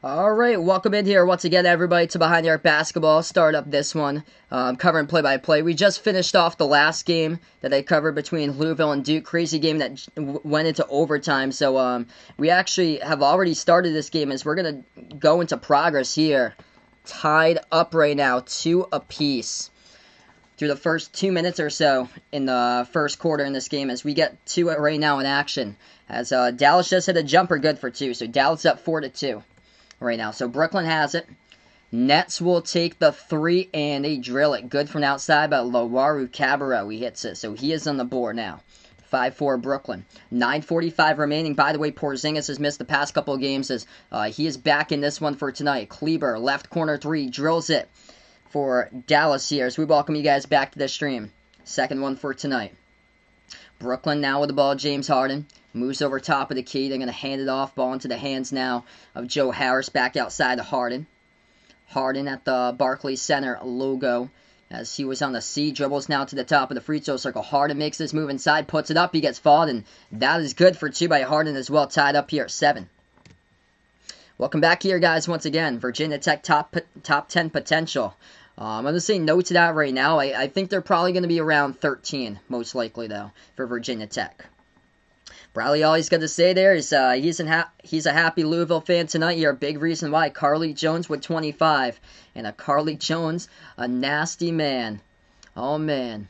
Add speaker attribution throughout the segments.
Speaker 1: Alright, welcome in here once again, everybody, to Behind the Arc Basketball. Start up this one, covering play-by-play. We just finished off the last game that I covered between Louisville and Duke. Crazy game that went into overtime. So, we actually have already started this game as we're going to go into progress here. Tied up right now, 2 apiece. Through the first 2 minutes or so in the first quarter in this game as we get to it right now in action. As Dallas just hit a jumper good for 2. So, Dallas up 4-2. Right now. So Brooklyn has it. Nets will take the 3 and they drill it. Good from outside by Lawaru Cabarro. He hits it. So he is on the board now. 5-4 Brooklyn. 9:45 remaining. By the way, Porzingis has missed the past couple of games as he is back in this one for tonight. Kleber, left corner 3, drills it for Dallas here. As we welcome you guys back to the stream. Second one for tonight. Brooklyn now with the ball. James Harden. Moves over top of the key. They're going to hand it off. Ball into the hands now of Joe Harris back outside to Harden. Harden at the Barclays Center logo as he was on the C. Dribbles now to the top of the free throw circle. Harden makes this move inside. Puts it up. He gets fouled. And that is good for 2 by Harden as well. Tied up here at 7. Welcome back here, guys, once again. Virginia Tech top 10 potential. I'm going to say no to that right now. I think they're probably going to be around 13, most likely, though, for Virginia Tech. Bradley, all he's got to say there is he's a happy Louisville fan tonight here. Big reason why. Carly Jones with 25. And a Carly Jones, a nasty man. Oh, man.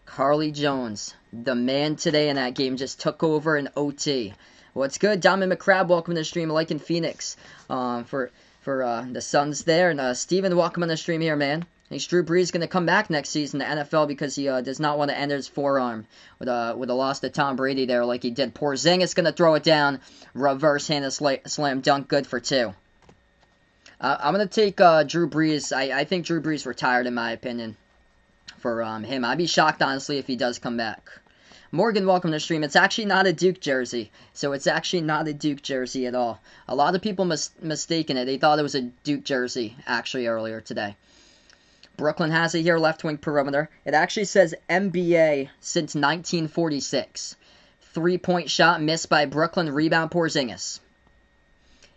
Speaker 1: Carly Jones, the man today in that game, just took over in OT. What's good? Diamond McCrab, welcome to the stream. Liking Phoenix for the Suns there. And Steven, welcome on the stream here, man. Thinks Drew Brees going to come back next season to NFL because he does not want to end his forearm with a loss to Tom Brady there like he did. Porzingis going to throw it down. Reverse-handed slam dunk. Good for 2. I'm going to take Drew Brees. I think Drew Brees retired in my opinion for him. I'd be shocked, honestly, if he does come back. Morgan, welcome to the stream. It's actually not a Duke jersey. So it's actually not a Duke jersey at all. A lot of people mistaken it. They thought it was a Duke jersey actually earlier today. Brooklyn has it here, left wing perimeter. It actually says NBA since 1946. 3-point shot missed by Brooklyn. Rebound Porzingis.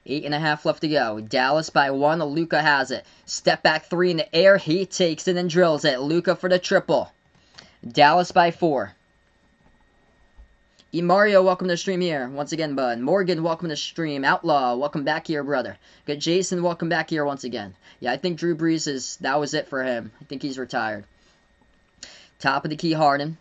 Speaker 1: 8.5 left to go. Dallas by 1. Luka has it. Step back 3 in the air. He takes it and drills it. Luka for the triple. Dallas by 4. Mario, welcome to the stream here. Once again, bud. Morgan, welcome to the stream. Outlaw, welcome back here, brother. Good. Jason, welcome back here once again. Yeah, I think Drew Brees that was it for him. I think he's retired. Top of the key, Harden.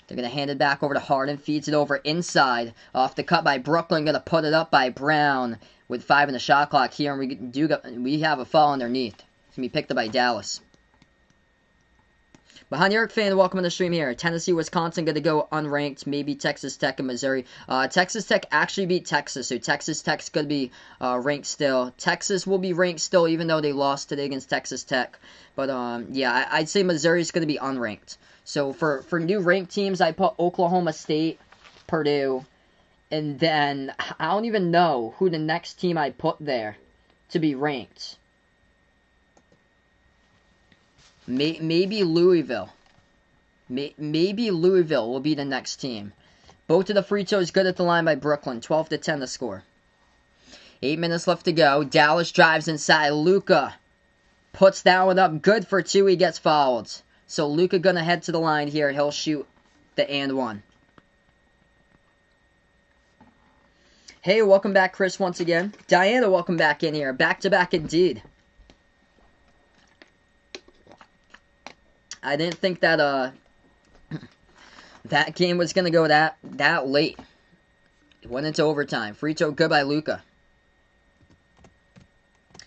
Speaker 1: They're going to hand it back over to Harden. Feeds it over inside. Off the cut by Brooklyn. Going to put it up by Brown with 5 in the shot clock here. And we have a foul underneath. It's going to be picked up by Dallas. Behind the Arc fan, welcome to the stream here. Tennessee, Wisconsin going to go unranked. Maybe Texas Tech and Missouri. Texas Tech actually beat Texas, so Texas Tech's going to be ranked still. Texas will be ranked still, even though they lost today against Texas Tech. But, yeah, I'd say Missouri's going to be unranked. So, for new ranked teams, I put Oklahoma State, Purdue, and then I don't even know who the next team I put there to be ranked. Maybe Louisville. Maybe Louisville will be the next team. Both of the free throws good at the line by Brooklyn. 12-10 the score. 8 minutes left to go. Dallas drives inside. Luka puts that one up. Good for 2. He gets fouled. So Luka going to head to the line here. He'll shoot the and 1. Hey, welcome back, Chris, once again. Diana, welcome back in here. Back-to-back indeed. I didn't think that that game was going to go that late. It went into overtime. Free throw good by Luka.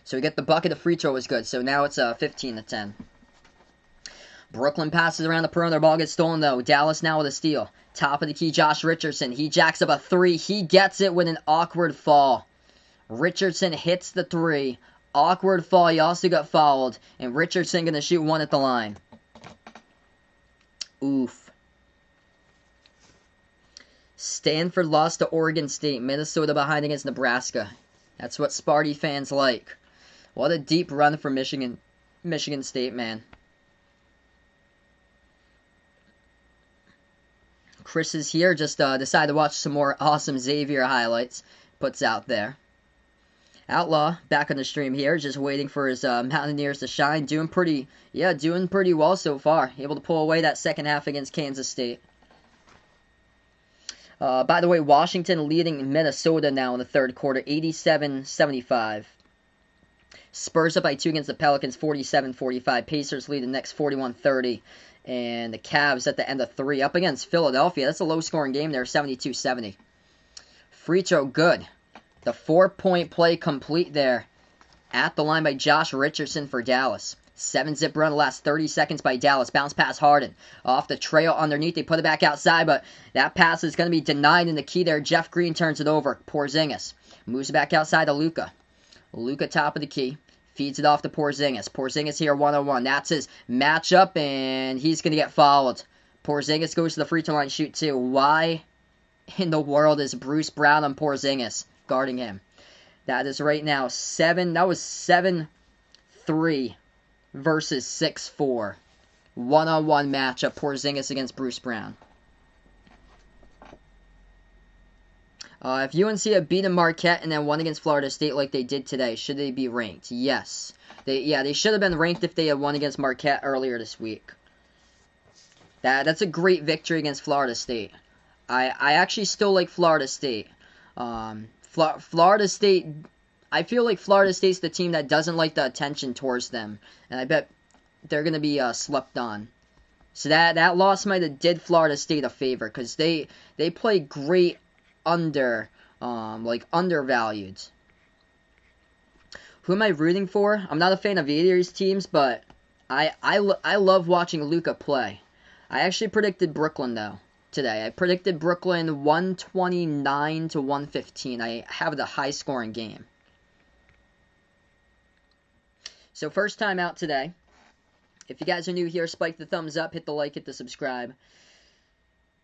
Speaker 1: So we get the bucket. The free throw was good. So now it's 15-10. Brooklyn passes around the perimeter. Ball gets stolen, though. Dallas now with a steal. Top of the key, Josh Richardson. He jacks up a 3. He gets it with an awkward fall. Richardson hits the 3. Awkward fall. He also got fouled. And Richardson going to shoot 1 at the line. Oof. Stanford lost to Oregon State. Minnesota behind against Nebraska. That's what Sparty fans like. What a deep run for Michigan State, man. Chris is here. Just decided to watch some more awesome Xavier highlights. Puts out there. Outlaw back on the stream here, just waiting for his Mountaineers to shine. Doing pretty well so far. Able to pull away that second half against Kansas State. By the way, Washington leading Minnesota now in the third quarter, 87-75. Spurs up by 2 against the Pelicans, 47-45. Pacers lead the next 41-30. And the Cavs at the end of 3 up against Philadelphia. That's a low-scoring game there, 72-70. Free throw good. The 4-point play complete there. At the line by Josh Richardson for Dallas. 7-zip run the last 30 seconds by Dallas. Bounce pass Harden. Off the trail underneath. They put it back outside, but that pass is going to be denied in the key there. Jeff Green turns it over. Porzingis moves it back outside to Luka. Luka top of the key. Feeds it off to Porzingis. Porzingis here one-on-one. That's his matchup, and he's going to get fouled. Porzingis goes to the free throw line, shoot 2. Why in the world is Bruce Brown on Porzingis guarding him? That is right now 7. That was 7-3 versus 6-4. One-on-one matchup. Porzingis against Bruce Brown. If UNC had beaten Marquette and then won against Florida State like they did today, should they be ranked? Yes. They should have been ranked if they had won against Marquette earlier this week. That's a great victory against Florida State. I actually still like Florida State. Florida State, I feel like Florida State's the team that doesn't like the attention towards them. And I bet they're going to be slept on. So that loss might have did Florida State a favor because they play great undervalued. Who am I rooting for? I'm not a fan of either of these teams, but I love watching Luka play. I actually predicted Brooklyn though today. I predicted Brooklyn 129-115. I have the high scoring game. So first time out today. If you guys are new here, spike the thumbs up, hit the like, hit the subscribe.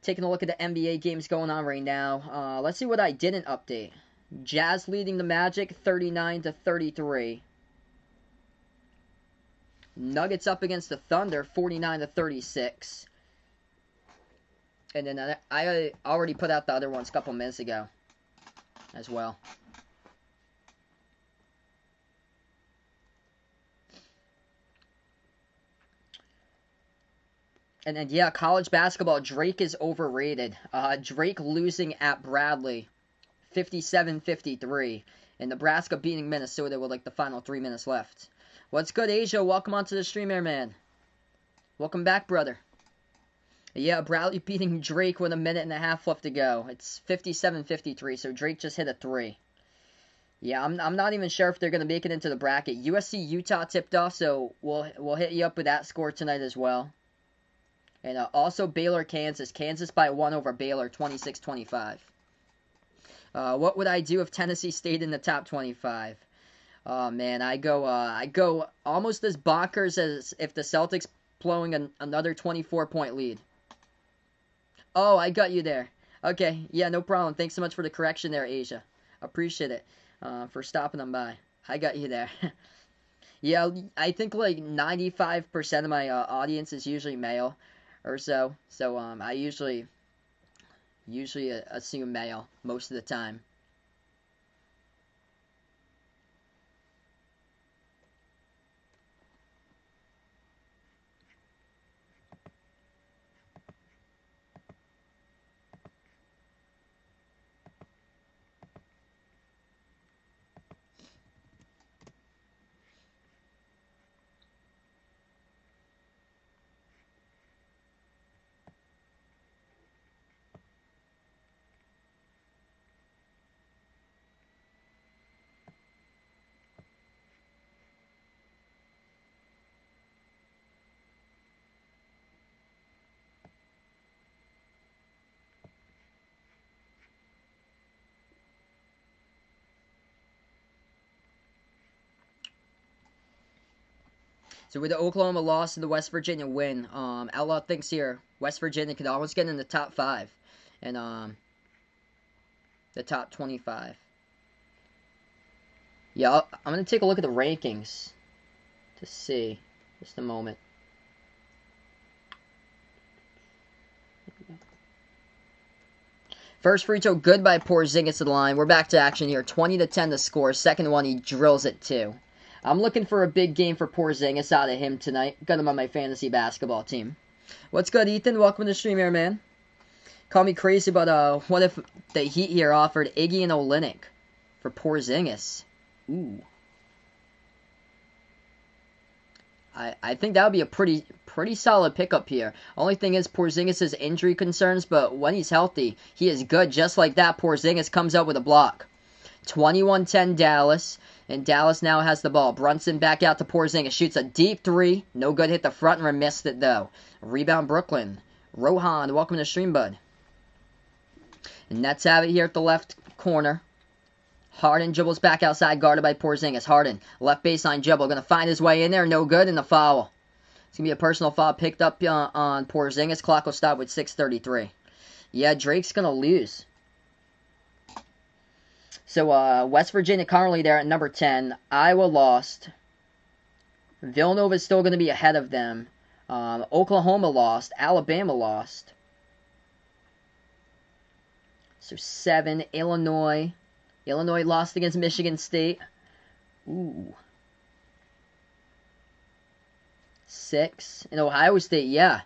Speaker 1: Taking a look at the NBA games going on right now. Let's see what I didn't update. Jazz leading the Magic 39-33. Nuggets up against the Thunder 49-36. And then I already put out the other ones a couple minutes ago as well. And then, yeah, college basketball, Drake is overrated. Drake losing at Bradley, 57-53. And Nebraska beating Minnesota with, like, the final 3 minutes left. What's good, Asia? Welcome onto the stream, man. Welcome back, brother. Yeah, Bradley beating Drake with a minute and a half left to go. It's 57-53, so Drake just hit a 3. Yeah, I'm not even sure if they're going to make it into the bracket. USC-Utah tipped off, so we'll hit you up with that score tonight as well. And also Baylor-Kansas. Kansas by 1 over Baylor, 26-25. What would I do if Tennessee stayed in the top 25? Oh, man, I go almost as bonkers as if the Celtics blowing another 24-point lead. Oh, I got you there. Okay, yeah, no problem. Thanks so much for the correction there, Asia. Appreciate it for stopping them by. I got you there. Yeah, I think like 95% of my audience is usually male. Or so I usually assume male most of the time. So with the Oklahoma loss and the West Virginia win, Outlaw thinks here West Virginia could almost get in the top 5 and the top 25. Yeah, I'm gonna take a look at the rankings to see. Just a moment. First free throw good by Porzingis to the line. We're back to action here. 20-10 to score. Second one, he drills it too. I'm looking for a big game for Porzingis out of him tonight. Got him on my fantasy basketball team. What's good, Ethan? Welcome to the stream here, man. Call me crazy, but what if the Heat here offered Iggy and Olynyk for Porzingis? Ooh. I think that would be a pretty solid pickup here. Only thing is Porzingis' injury concerns, but when he's healthy, he is good. Just like that, Porzingis comes up with a block. 21-10 Dallas, and Dallas now has the ball. Brunson back out to Porzingis, shoots a deep three. No good, hit the front and missed it though. Rebound Brooklyn. Rohan, welcome to the stream, bud. And Nets have it here at the left corner. Harden dribbles back outside, guarded by Porzingis. Harden, left baseline dribble, going to find his way in there. No good, and the foul. It's going to be a personal foul picked up on Porzingis. Clock will stop with 6:33. Yeah, Drake's going to lose. So, West Virginia currently there at number 10. Iowa lost. Villanova is still going to be ahead of them. Oklahoma lost. Alabama lost. So, 7, Illinois. Illinois lost against Michigan State. Ooh. 6. And Ohio State, yeah.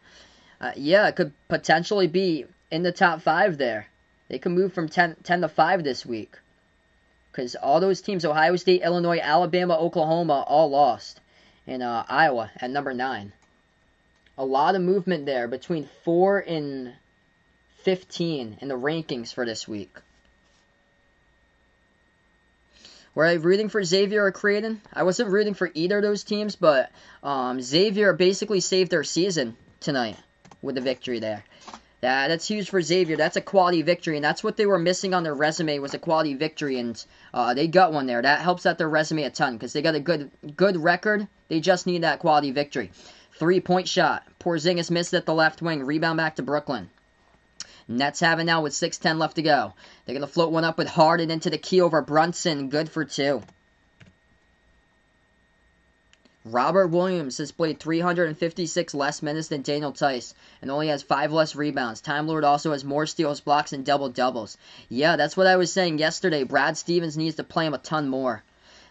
Speaker 1: It could potentially be in the top 5 there. They could move from 10 to 5 this week. Because all those teams, Ohio State, Illinois, Alabama, Oklahoma, all lost. And Iowa at number 9. A lot of movement there between 4 and 15 in the rankings for this week. Were I rooting for Xavier or Creighton? I wasn't rooting for either of those teams, but Xavier basically saved their season tonight with the victory there. That's huge for Xavier. That's a quality victory, and that's what they were missing on their resume was a quality victory, and they got one there. That helps out their resume a ton because they got a good record. They just need that quality victory. 3-point shot. Porzingis missed at the left wing. Rebound back to Brooklyn. Nets have it now with 6:10 left to go. They're going to float one up with Harden into the key over Brunson. Good for 2. Robert Williams has played 356 less minutes than Daniel Tice and only has 5 less rebounds. Time Lord also has more steals, blocks, and double-doubles. Yeah, that's what I was saying yesterday. Brad Stevens needs to play him a ton more.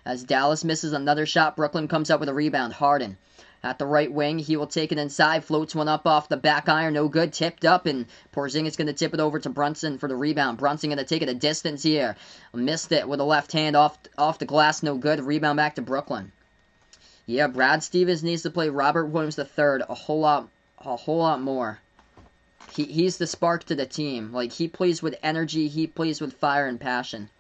Speaker 1: As Dallas misses another shot, Brooklyn comes up with a rebound. Harden. At the right wing, he will take it inside, floats one up off the back iron, no good, tipped up, and Porzingis going to tip it over to Brunson for the rebound. Brunson going to take it a distance here. Missed it with a left hand off the glass, no good. Rebound back to Brooklyn. Yeah, Brad Stevens needs to play Robert Williams III a whole lot more. He's the spark to the team. Like, he plays with energy, he plays with fire and passion.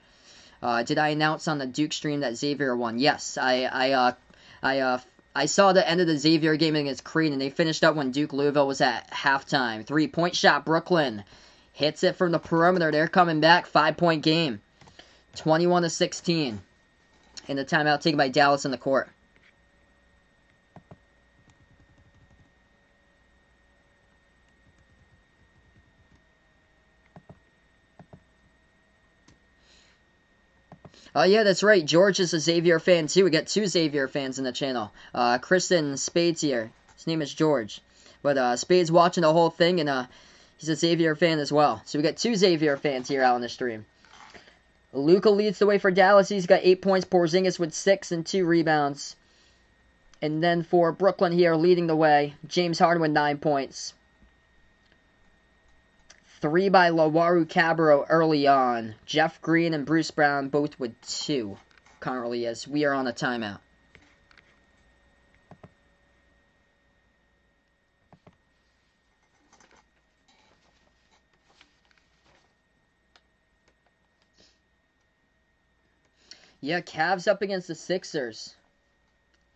Speaker 1: Did I announce on the Duke stream that Xavier won? Yes, I saw the end of the Xavier game against Creighton. They finished up when Duke Louisville was at halftime. 3-point shot, Brooklyn. Hits it from the perimeter. They're coming back. 5-point game. 21-16. And the timeout taken by Dallas in the court. Oh, yeah, that's right. George is a Xavier fan, too. We got 2 Xavier fans in the channel. Kristen Spades here. His name is George. But Spades watching the whole thing, and he's a Xavier fan as well. So we got 2 Xavier fans here out on the stream. Luka leads the way for Dallas. He's got 8 points. Porzingis with 6 and 2 rebounds. And then for Brooklyn here, leading the way, James Harden with 9 points. 3 by Lawaru Cabarro early on. Jeff Green and Bruce Brown both with 2 currently as we are on a timeout. Yeah, Cavs up against the Sixers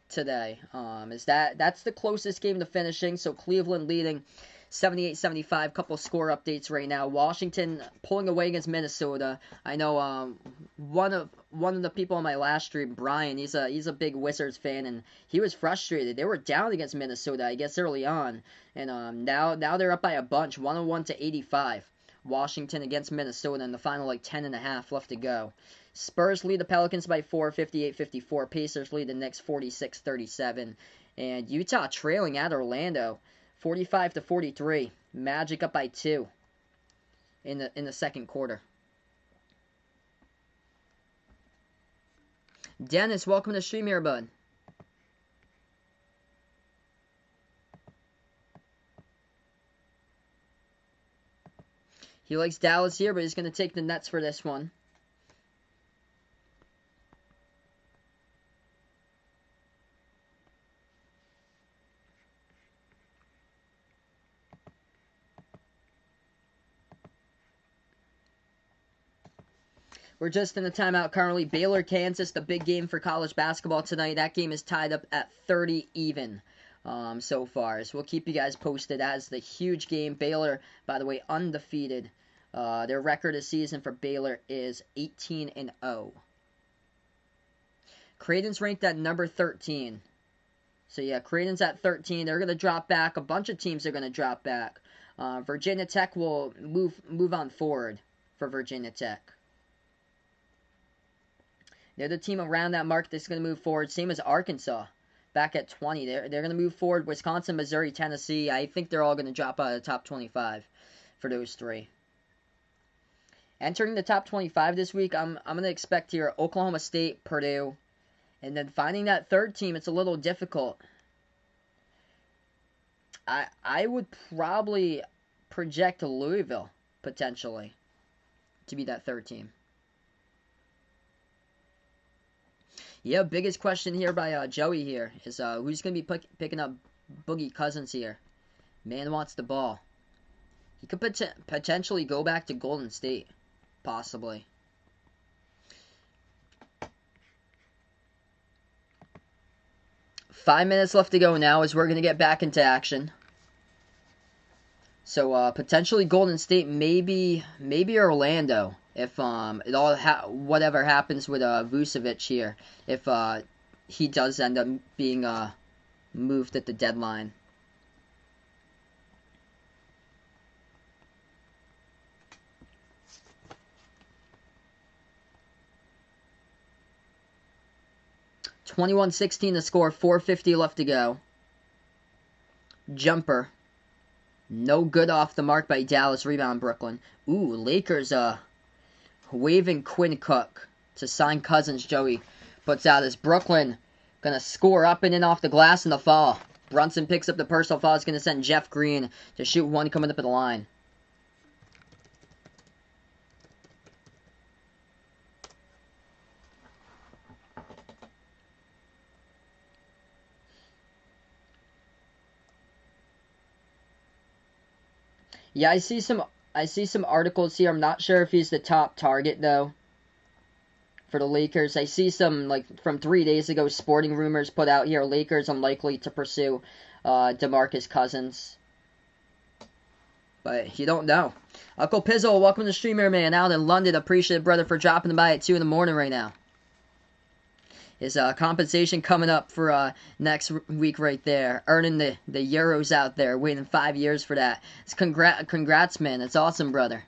Speaker 1: today. That's the closest game to finishing, so Cleveland leading 78-75, couple score updates right now. Washington pulling away against Minnesota. I know one of the people on my last stream, Brian, he's a big Wizards fan, and he was frustrated. They were down against Minnesota, I guess, early on, and now they're up by a bunch, 101-85. Washington against Minnesota in the final 10.5 left to go. Spurs lead the Pelicans by 4, 58-54. Pacers lead the Knicks 46-37. And Utah trailing at Orlando 45-43. Magic up by 2. in the second quarter. Dennis, welcome to the stream here, bud. He likes Dallas here, but he's going to take the Nets for this one. We're just in the timeout currently. Baylor, Kansas, the big game for college basketball tonight. That game is tied up at 30 even so far. So we'll keep you guys posted as the huge game. Baylor, by the way, undefeated. Their record this season for Baylor is 18-0. Creighton's ranked at number 13. So yeah, Creighton's at 13. They're going to drop back. A bunch of teams are going to drop back. Virginia Tech will move on forward for Virginia Tech. They're the team around that mark that's going to move forward. Same as Arkansas, back at 20. They're going to move forward. Wisconsin, Missouri, Tennessee. I think they're all going to drop out of the top 25 for those three. Entering the top 25 this week, I'm going to expect here Oklahoma State, Purdue. And then finding that third team, it's a little difficult. I would probably project Louisville, potentially, to be that third team. Yeah, biggest question here by Joey here is who's going to be picking up Boogie Cousins here. Man wants the ball. He could potentially go back to Golden State, possibly. Five minutes left to go now as we're going to get back into action. So potentially Golden State, maybe Orlando. If whatever happens with Vucevic here, if he does end up being moved at the deadline. (21-16) the score, 4:50 left to go. Jumper, no good off the mark by Dallas. Rebound Brooklyn. Ooh, Lakers waving Quinn Cook to sign Cousins. Joey puts out as Brooklyn gonna score up and in off the glass in the fall. Brunson picks up the personal foul. Is gonna send Jeff Green to shoot one coming up at the line. Yeah, I see some articles here. I'm not sure if he's the top target though for the Lakers. I see some, like, from 3 days ago, sporting rumors put out here. Lakers unlikely to pursue DeMarcus Cousins. But you don't know. Uncle Pizzle, welcome to the stream here, man. Out in London. Appreciate it, brother, for dropping by at 2 in the morning right now. His compensation coming up for next week right there. Earning the euros out there. Waiting 5 years for that. It's congrats, man. That's awesome, brother.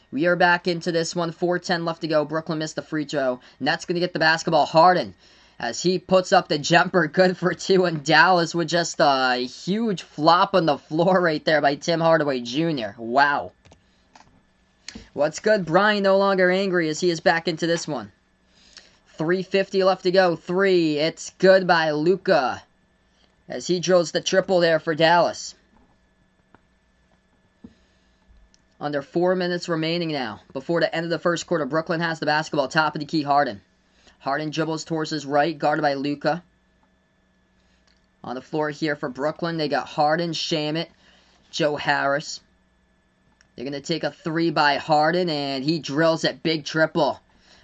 Speaker 1: We are back into this one. 4:10 left to go. Brooklyn missed the free throw. Nets going to get the basketball. Harden, as he puts up the jumper. Good for two. And Dallas with just a huge flop on the floor right there by Tim Hardaway Jr. Wow. What's good? Brian no longer angry as he is back into this one. 3:50 left to go. Three. It's good by Luka as he drills the triple there for Dallas. Under 4 minutes remaining now. Before the end of the first quarter, Brooklyn has the basketball. Top of the key, Harden. Harden dribbles towards his right, guarded by Luka. On the floor here for Brooklyn, they got Harden, Shamet, Joe Harris. They're going to take a three by Harden, and he drills that big triple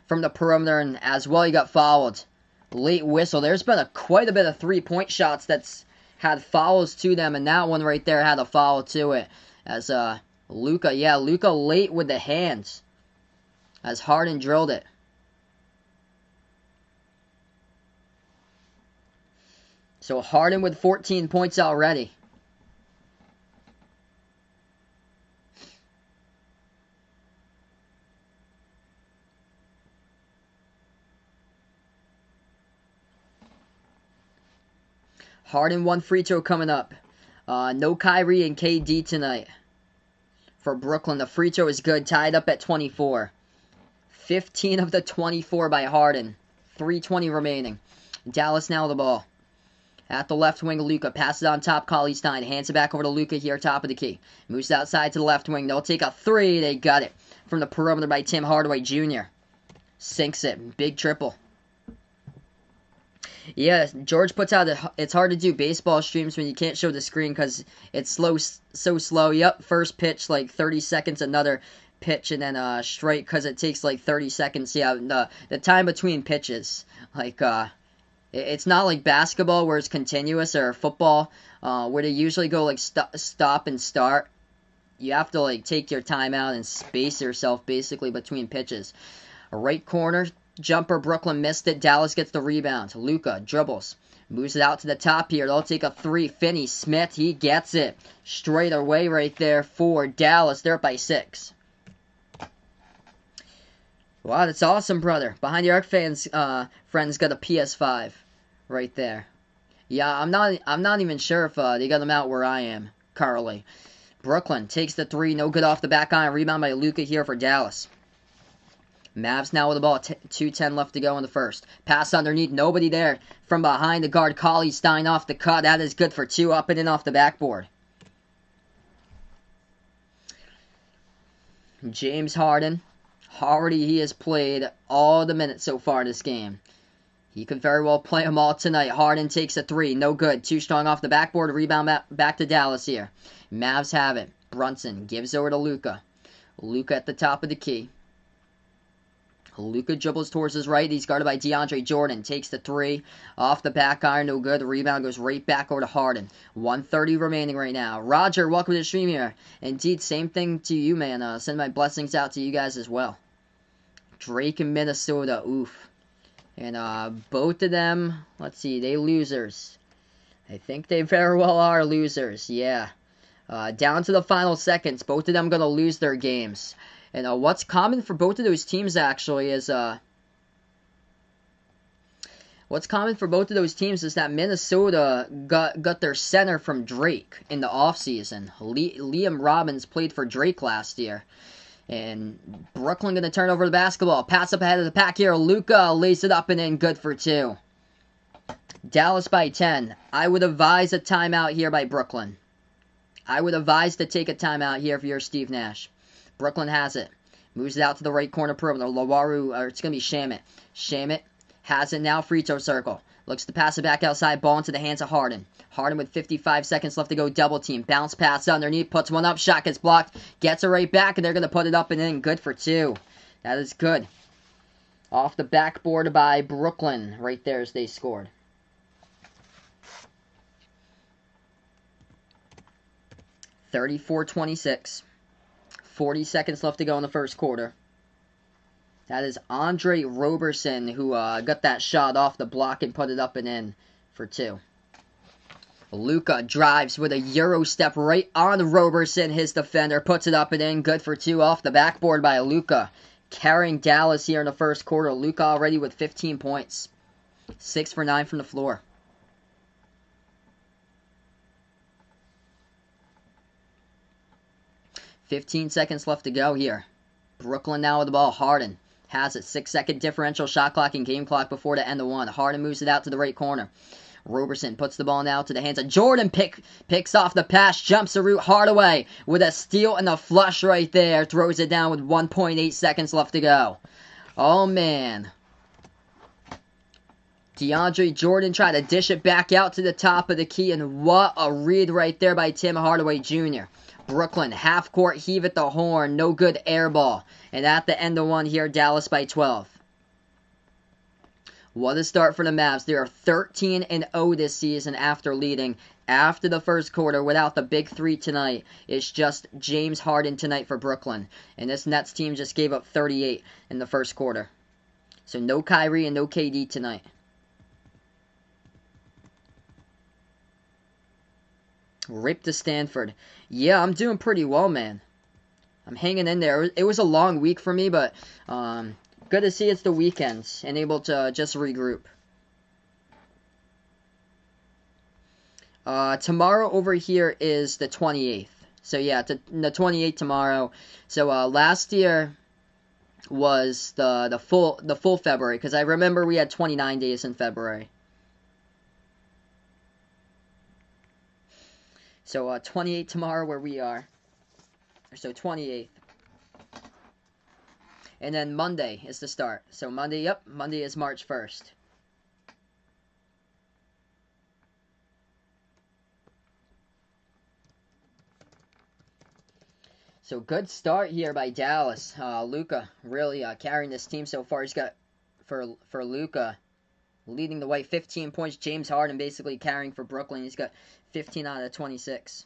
Speaker 1: from the perimeter, and as well he got fouled. Late whistle. There's been quite a bit of three-point shots that's had fouls to them, and that one right there had a foul to it. As Luka late with the hands as Harden drilled it. So Harden with 14 points already. Harden one free throw coming up. No Kyrie and KD tonight for Brooklyn. The free throw is good, tied up at 24. 15 of the 24 by Harden. 3:20 remaining. Dallas now the ball. At the left wing, Luka passes on top. Cauley Stein hands it back over to Luka here, top of the key. Moves outside to the left wing. They'll take a three. They got it from the perimeter by Tim Hardaway Jr. Sinks it. Big triple. Yeah, George puts out it's hard to do baseball streams when you can't show the screen because it's so slow. Yep, first pitch, like 30 seconds, another pitch, and then straight because it takes like 30 seconds. Yeah, the time between pitches. Like, it's not like basketball where it's continuous or football where they usually go like stop and start. You have to like take your time out and space yourself basically between pitches. A right corner. Jumper, Brooklyn missed it. Dallas gets the rebound. Luka dribbles. Moves it out to the top here. They'll take a three. Finney-Smith, he gets it. Straight away right there for Dallas. They're up by 6. Wow, that's awesome, brother. Behind the Arc fans, friends got a PS5 right there. Yeah, I'm not even sure if they got them out where I am currently. Brooklyn takes the three. No good off the back iron. Rebound by Luka here for Dallas. Mavs now with the ball, 2:10 left to go in the first. Pass underneath, nobody there. From behind the guard, Cauley Stein off the cut. That is good for 2, up and in off the backboard. James Harden. Already he has played all the minutes so far in this game. He could very well play them all tonight. Harden takes a three, no good. Too strong off the backboard, rebound back to Dallas here. Mavs have it. Brunson gives over to Luka. Luka at the top of the key. Luka dribbles towards his right. He's guarded by DeAndre Jordan. Takes the three. Off the back iron. No good. The rebound goes right back over to Harden. 1:30 remaining right now. Roger, welcome to the stream here. Indeed, same thing to you, man. Send my blessings out to you guys as well. Drake and Minnesota. Oof. And both of them, let's see, they losers. I think they very well are losers. Yeah. Down to the final seconds. Both of them going to lose their games. And what's common for both of those teams actually is that Minnesota got their center from Drake in the offseason. Liam Robbins played for Drake last year. And Brooklyn going to turn over the basketball. Pass up ahead of the pack here. Luka lays it up and in. Good for 2. Dallas by 10. I would advise a timeout here by Brooklyn. I would advise to take a timeout here if you're Steve Nash. Brooklyn has it. Moves it out to the right corner perimeter. Lawaru, or it's going to be Shamit. Shamit has it now. Free throw circle. Looks to pass it back outside. Ball into the hands of Harden. Harden with 55 seconds left to go. Double team. Bounce pass underneath. Puts one up. Shot gets blocked. Gets it right back. And they're going to put it up and in. Good for 2. That is good. Off the backboard by Brooklyn. Right there as they scored. (34-26). 40 seconds left to go in the first quarter. That is Andre Roberson who got that shot off the block and put it up and in for 2. Luka drives with a Euro step right on Roberson. His defender puts it up and in. Good for 2 off the backboard by Luka. Carrying Dallas here in the first quarter. Luka already with 15 points. 6 for 9 from the floor. $15 seconds left to go here. Brooklyn now with the ball. Harden has it. 6-second differential shot clock and game clock before the end of 1. Harden moves it out to the right corner. Roberson puts the ball now to the hands of Jordan. Picks off the pass. Jumps the route. Hardaway with a steal and a flush right there. Throws it down with 1.8 seconds left to go. Oh, man. DeAndre Jordan tried to dish it back out to the top of the key. And what a read right there by Tim Hardaway Jr. Brooklyn, half court, heave at the horn, no good air ball. And at the end of 1 here, Dallas by 12. What a start for the Mavs. They are 13-0 this season after leading after the first quarter without the big 3 tonight. It's just James Harden tonight for Brooklyn. And this Nets team just gave up 38 in the first quarter. So no Kyrie and no KD tonight. Rip to Stanford. Yeah, I'm doing pretty well, man. I'm hanging in there. It was a long week for me, but good to see it's the weekends and able to just regroup. Tomorrow over here is the 28th. So yeah, the 28th tomorrow. So last year was the full February, because I remember we had 29 days in February. So 28 tomorrow where we are. So 28th. And then Monday is the start. So Monday, yep, Monday is March 1st. So good start here by Dallas. Luka really carrying this team so far. He's got, for Luka, leading the way, 15 points. James Harden basically carrying for Brooklyn. He's got 15 out of 26.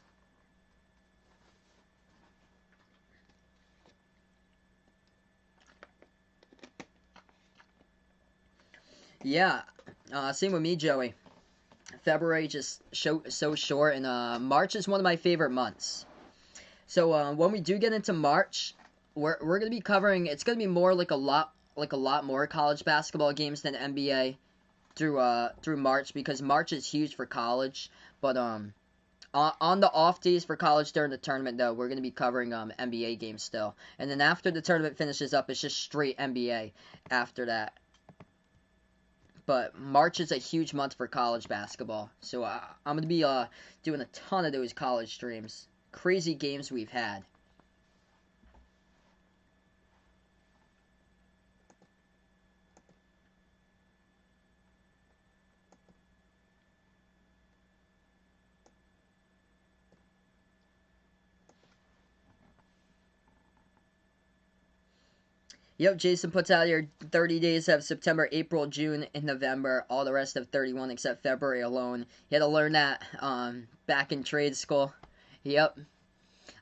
Speaker 1: Yeah, same with me, Joey. February just so short, and March is one of my favorite months. So when we do get into March, we're gonna be covering. It's gonna be more like a lot more college basketball games than NBA through March, because March is huge for college. But on the off days for college during the tournament, though, we're gonna be covering NBA games still. And then after the tournament finishes up, it's just straight NBA after that. But March is a huge month for college basketball, so I'm gonna be doing a ton of those college streams. Crazy games we've had. Yep, Jason puts out here 30 days of September, April, June, and November. All the rest of 31 except February alone. You had to learn that back in trade school. Yep.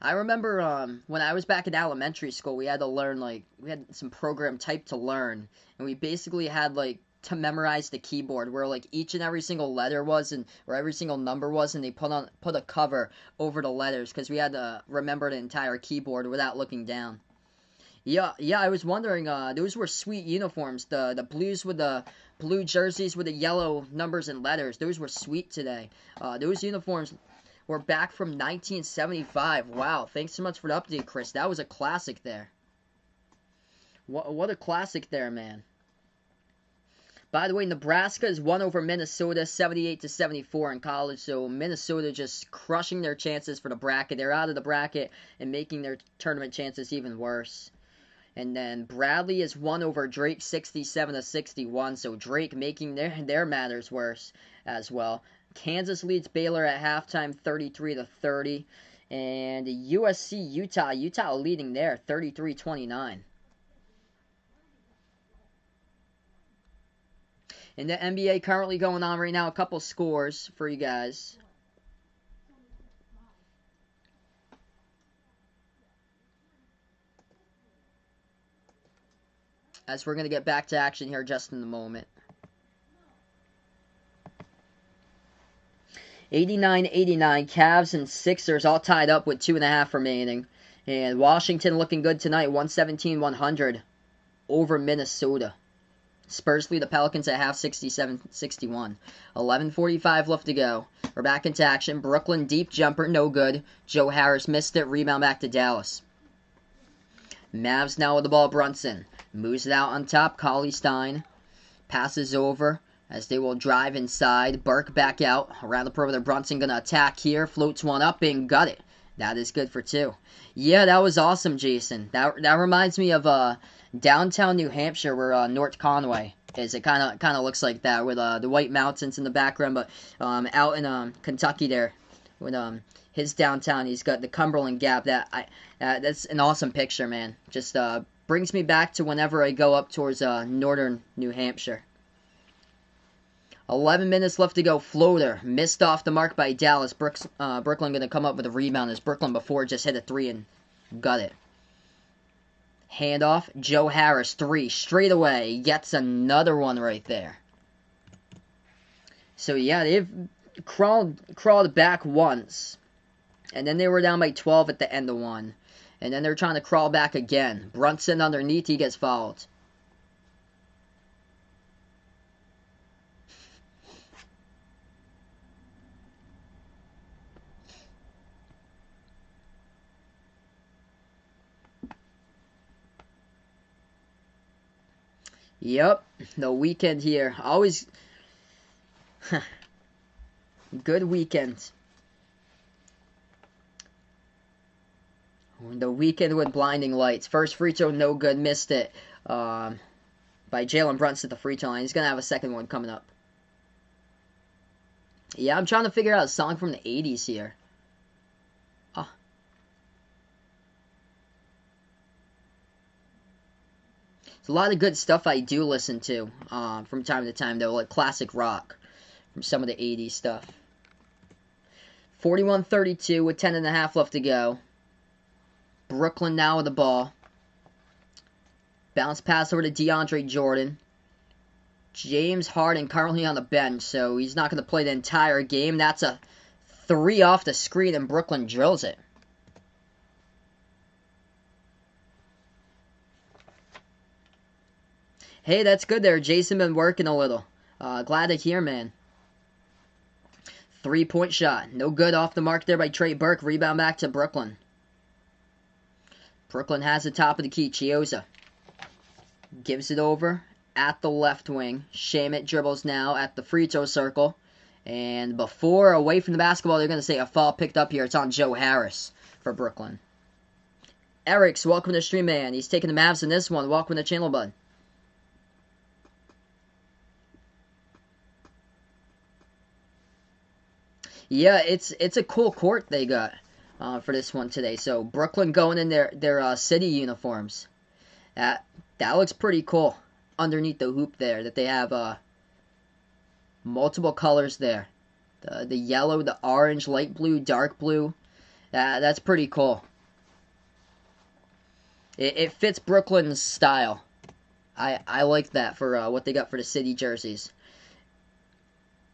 Speaker 1: I remember when I was back in elementary school, we had to learn, like, we had some program type to learn. And we basically had, like, to memorize the keyboard, where, like, each and every single letter was, and or every single number was, and they put a cover over the letters, because we had to remember the entire keyboard without looking down. Yeah, I was wondering, those were sweet uniforms. The blues with the blue jerseys with the yellow numbers and letters. Those were sweet today. Those uniforms were back from 1975. Wow, thanks so much for the update, Chris. That was a classic there. What a classic there, man. By the way, Nebraska has won over Minnesota 78-74 in college, so Minnesota just crushing their chances for the bracket. They're out of the bracket and making their tournament chances even worse. And then Bradley has won over Drake 67-61, so Drake making their matters worse as well. Kansas leads Baylor at halftime 33-30, and USC Utah leading there 33-29. In the NBA currently going on right now, a couple scores for you guys. As we're going to get back to action here just in a moment. 89-89, Cavs and Sixers all tied up with 2.5 remaining. And Washington looking good tonight, 117-100 over Minnesota. Spurs lead the Pelicans at half 67-61. 11:45 left to go. We're back into action. Brooklyn deep jumper, no good. Joe Harris missed it. Rebound back to Dallas. Mavs now with the ball. Brunson moves it out on top. Cauley Stein passes over as they will drive inside. Burke back out around the perimeter. Brunson gonna attack here. Floats one up and got it. That is good for two. Yeah, that was awesome, Jason. That reminds me of downtown New Hampshire, where North Conway is. It kind of looks like that, with the White Mountains in the background. But out in Kentucky there, with his downtown, he's got the Cumberland Gap. That's an awesome picture, man. Just brings me back to whenever I go up towards northern New Hampshire. 11 minutes left to go. Floater missed off the mark by Dallas. Brooklyn going to come up with a rebound, as Brooklyn before just hit a three and got it. Handoff. Joe Harris, three straight away. Gets another one right there. So yeah, they've crawled back once, and then they were down by 12 at the end of one, and then they're trying to crawl back again. Brunson underneath, he gets fouled. Yep, the weekend here. Always good weekend. The weekend with blinding lights. First free throw, no good. Missed it. By Jalen Brunson at the free throw line. He's going to have a second one coming up. Yeah, I'm trying to figure out a song from the 80s here. Oh. There's a lot of good stuff I do listen to from time to time, though, like classic rock from some of the 80s stuff. 41-32 with 10.5 left to go. Brooklyn now with the ball. Bounce pass over to DeAndre Jordan. James Harden currently on the bench, so he's not going to play the entire game. That's a 3 off the screen, and Brooklyn drills it. Hey, that's good there. Jason been working a little. Glad to hear, man. 3-point shot. No good, off the mark there by Trey Burke. Rebound back to Brooklyn. Brooklyn has the top of the key. Chiozza gives it over at the left wing. Shamet dribbles now at the free throw circle. And before, away from the basketball, they're going to say a foul picked up here. It's on Joe Harris for Brooklyn. Eric's, welcome to the stream, man. He's taking the Mavs in this one. Welcome to the channel, bud. Yeah, it's a cool court they got for this one today. So Brooklyn going in their city uniforms. That looks pretty cool underneath the hoop there. That they have multiple colors there. The yellow, the orange, light blue, dark blue. That's pretty cool. It fits Brooklyn's style. I like that for what they got for the city jerseys.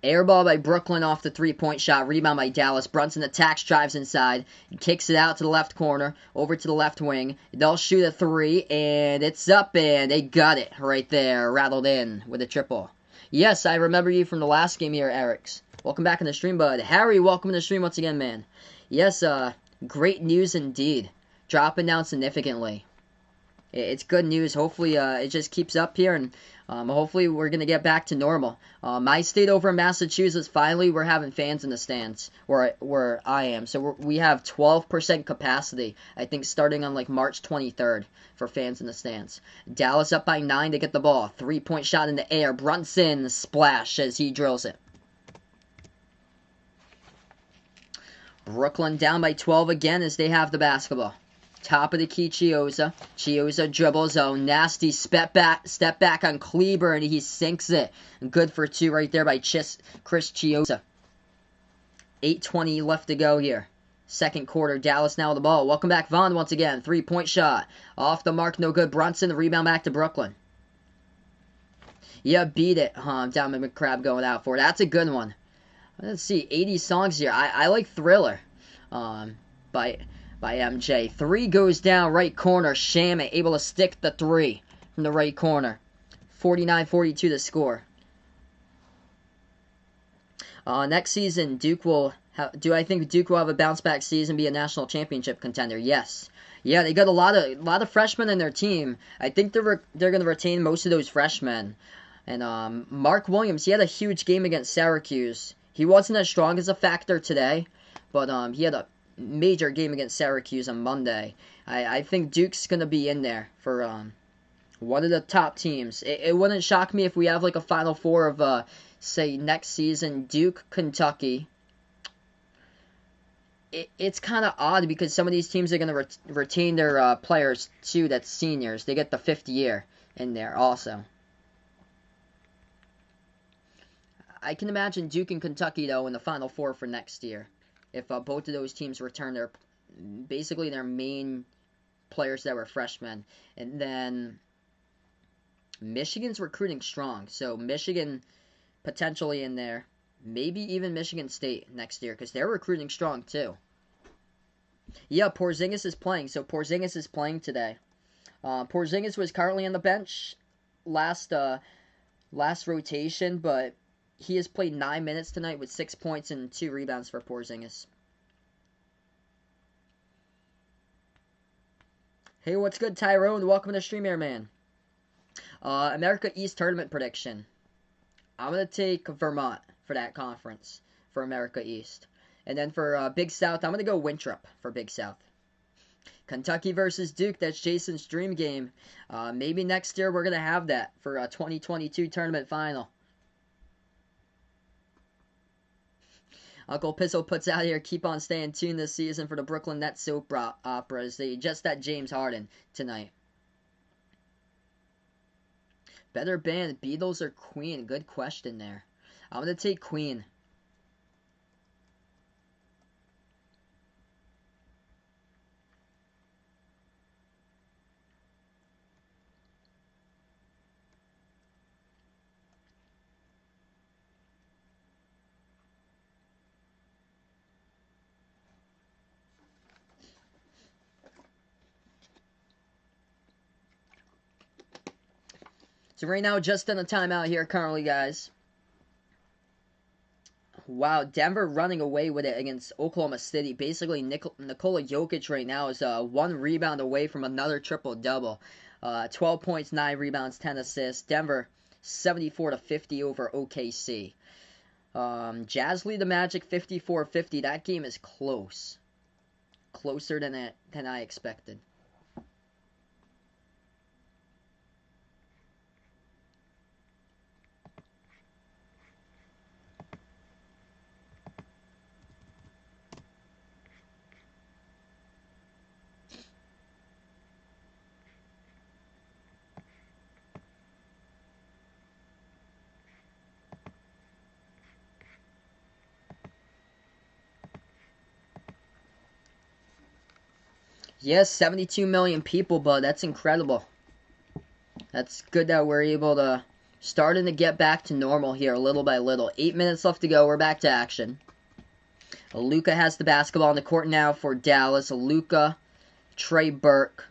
Speaker 1: Air ball by Brooklyn off the 3-point shot. Rebound by Dallas. Brunson attacks, drives inside, kicks it out to the left corner, over to the left wing. They'll shoot a 3, and it's up, and they got it right there. Rattled in with a triple. Yes, I remember you from the last game here, Eric's. Welcome back in the stream, bud. Harry, welcome to the stream once again, man. Yes, great news indeed. Dropping down significantly. It's good news. Hopefully, it just keeps up here, and hopefully we're going to get back to normal. My state over in Massachusetts, finally, we're having fans in the stands where I am. So we have 12% capacity, I think, starting on, like, March 23rd for fans in the stands. Dallas up by 9 to get the ball. 3-point shot in the air. Brunson splash as he drills it. Brooklyn down by 12 again as they have the basketball. Top of the key, Chiozza. Chiozza dribbles. Oh, nasty step back on Kleber, and he sinks it. Good for 2 right there by Chris Chiozza. 8:20 left to go here. Second quarter. Dallas now with the ball. Welcome back, Vaughn, once again. 3-point shot. Off the mark, no good. Brunson, the rebound back to Brooklyn. Yeah, beat it. Down by McCrabb going out for it. That's a good one. Let's see. 80 songs here. I like Thriller. By MJ. 3 goes down, right corner. Shamet able to stick the 3 from the right corner. 49-42 the score. Next season, do I think Duke will have a bounce back season, be a national championship contender? Yes. Yeah, they got a lot of freshmen in their team. I think they're going to retain most of those freshmen. And Mark Williams, he had a huge game against Syracuse. He wasn't as strong as a factor today, but he had a major game against Syracuse on Monday. I think Duke's going to be in there for one of the top teams. It wouldn't shock me if we have like a Final Four of, say, next season, Duke, Kentucky. It's kind of odd because some of these teams are going to retain their players, too, that's seniors. They get the 5th year in there also. I can imagine Duke and Kentucky, though, in the Final Four for next year. If both of those teams return their main players that were freshmen. And then Michigan's recruiting strong. So Michigan potentially in there. Maybe even Michigan State next year because they're recruiting strong too. Yeah, Porzingis is playing. So Porzingis is playing today. Porzingis was currently on the bench last rotation, but he has played 9 minutes tonight with 6 points and 2 rebounds for Porzingis. Hey, what's good, Tyrone? Welcome to the stream here, man. America East tournament prediction. I'm going to take Vermont for that conference for America East. And then for Big South, I'm going to go Winthrop for Big South. Kentucky versus Duke, that's Jason's dream game. Maybe next year we're going to have that for a 2022 tournament final. Uncle Pissel puts out here, keep on staying tuned this season for the Brooklyn Nets soap operas. They just at James Harden tonight. Better band, Beatles or Queen? Good question there. I'm going to take Queen. So right now, just in a timeout here currently, guys. Wow, Denver running away with it against Oklahoma City. Basically, Nikola Jokic right now is one rebound away from another triple-double. 12 points, 9 rebounds, 10 assists. Denver 74-50 over OKC. Jazz lead the Magic 54-50. That game is close. Closer than I expected. Yes, 72 million people, but that's incredible. That's good that we're able to starting to get back to normal here little by little. 8 minutes left to go. We're back to action. Luka has the basketball on the court now for Dallas. Luka, Trey Burke,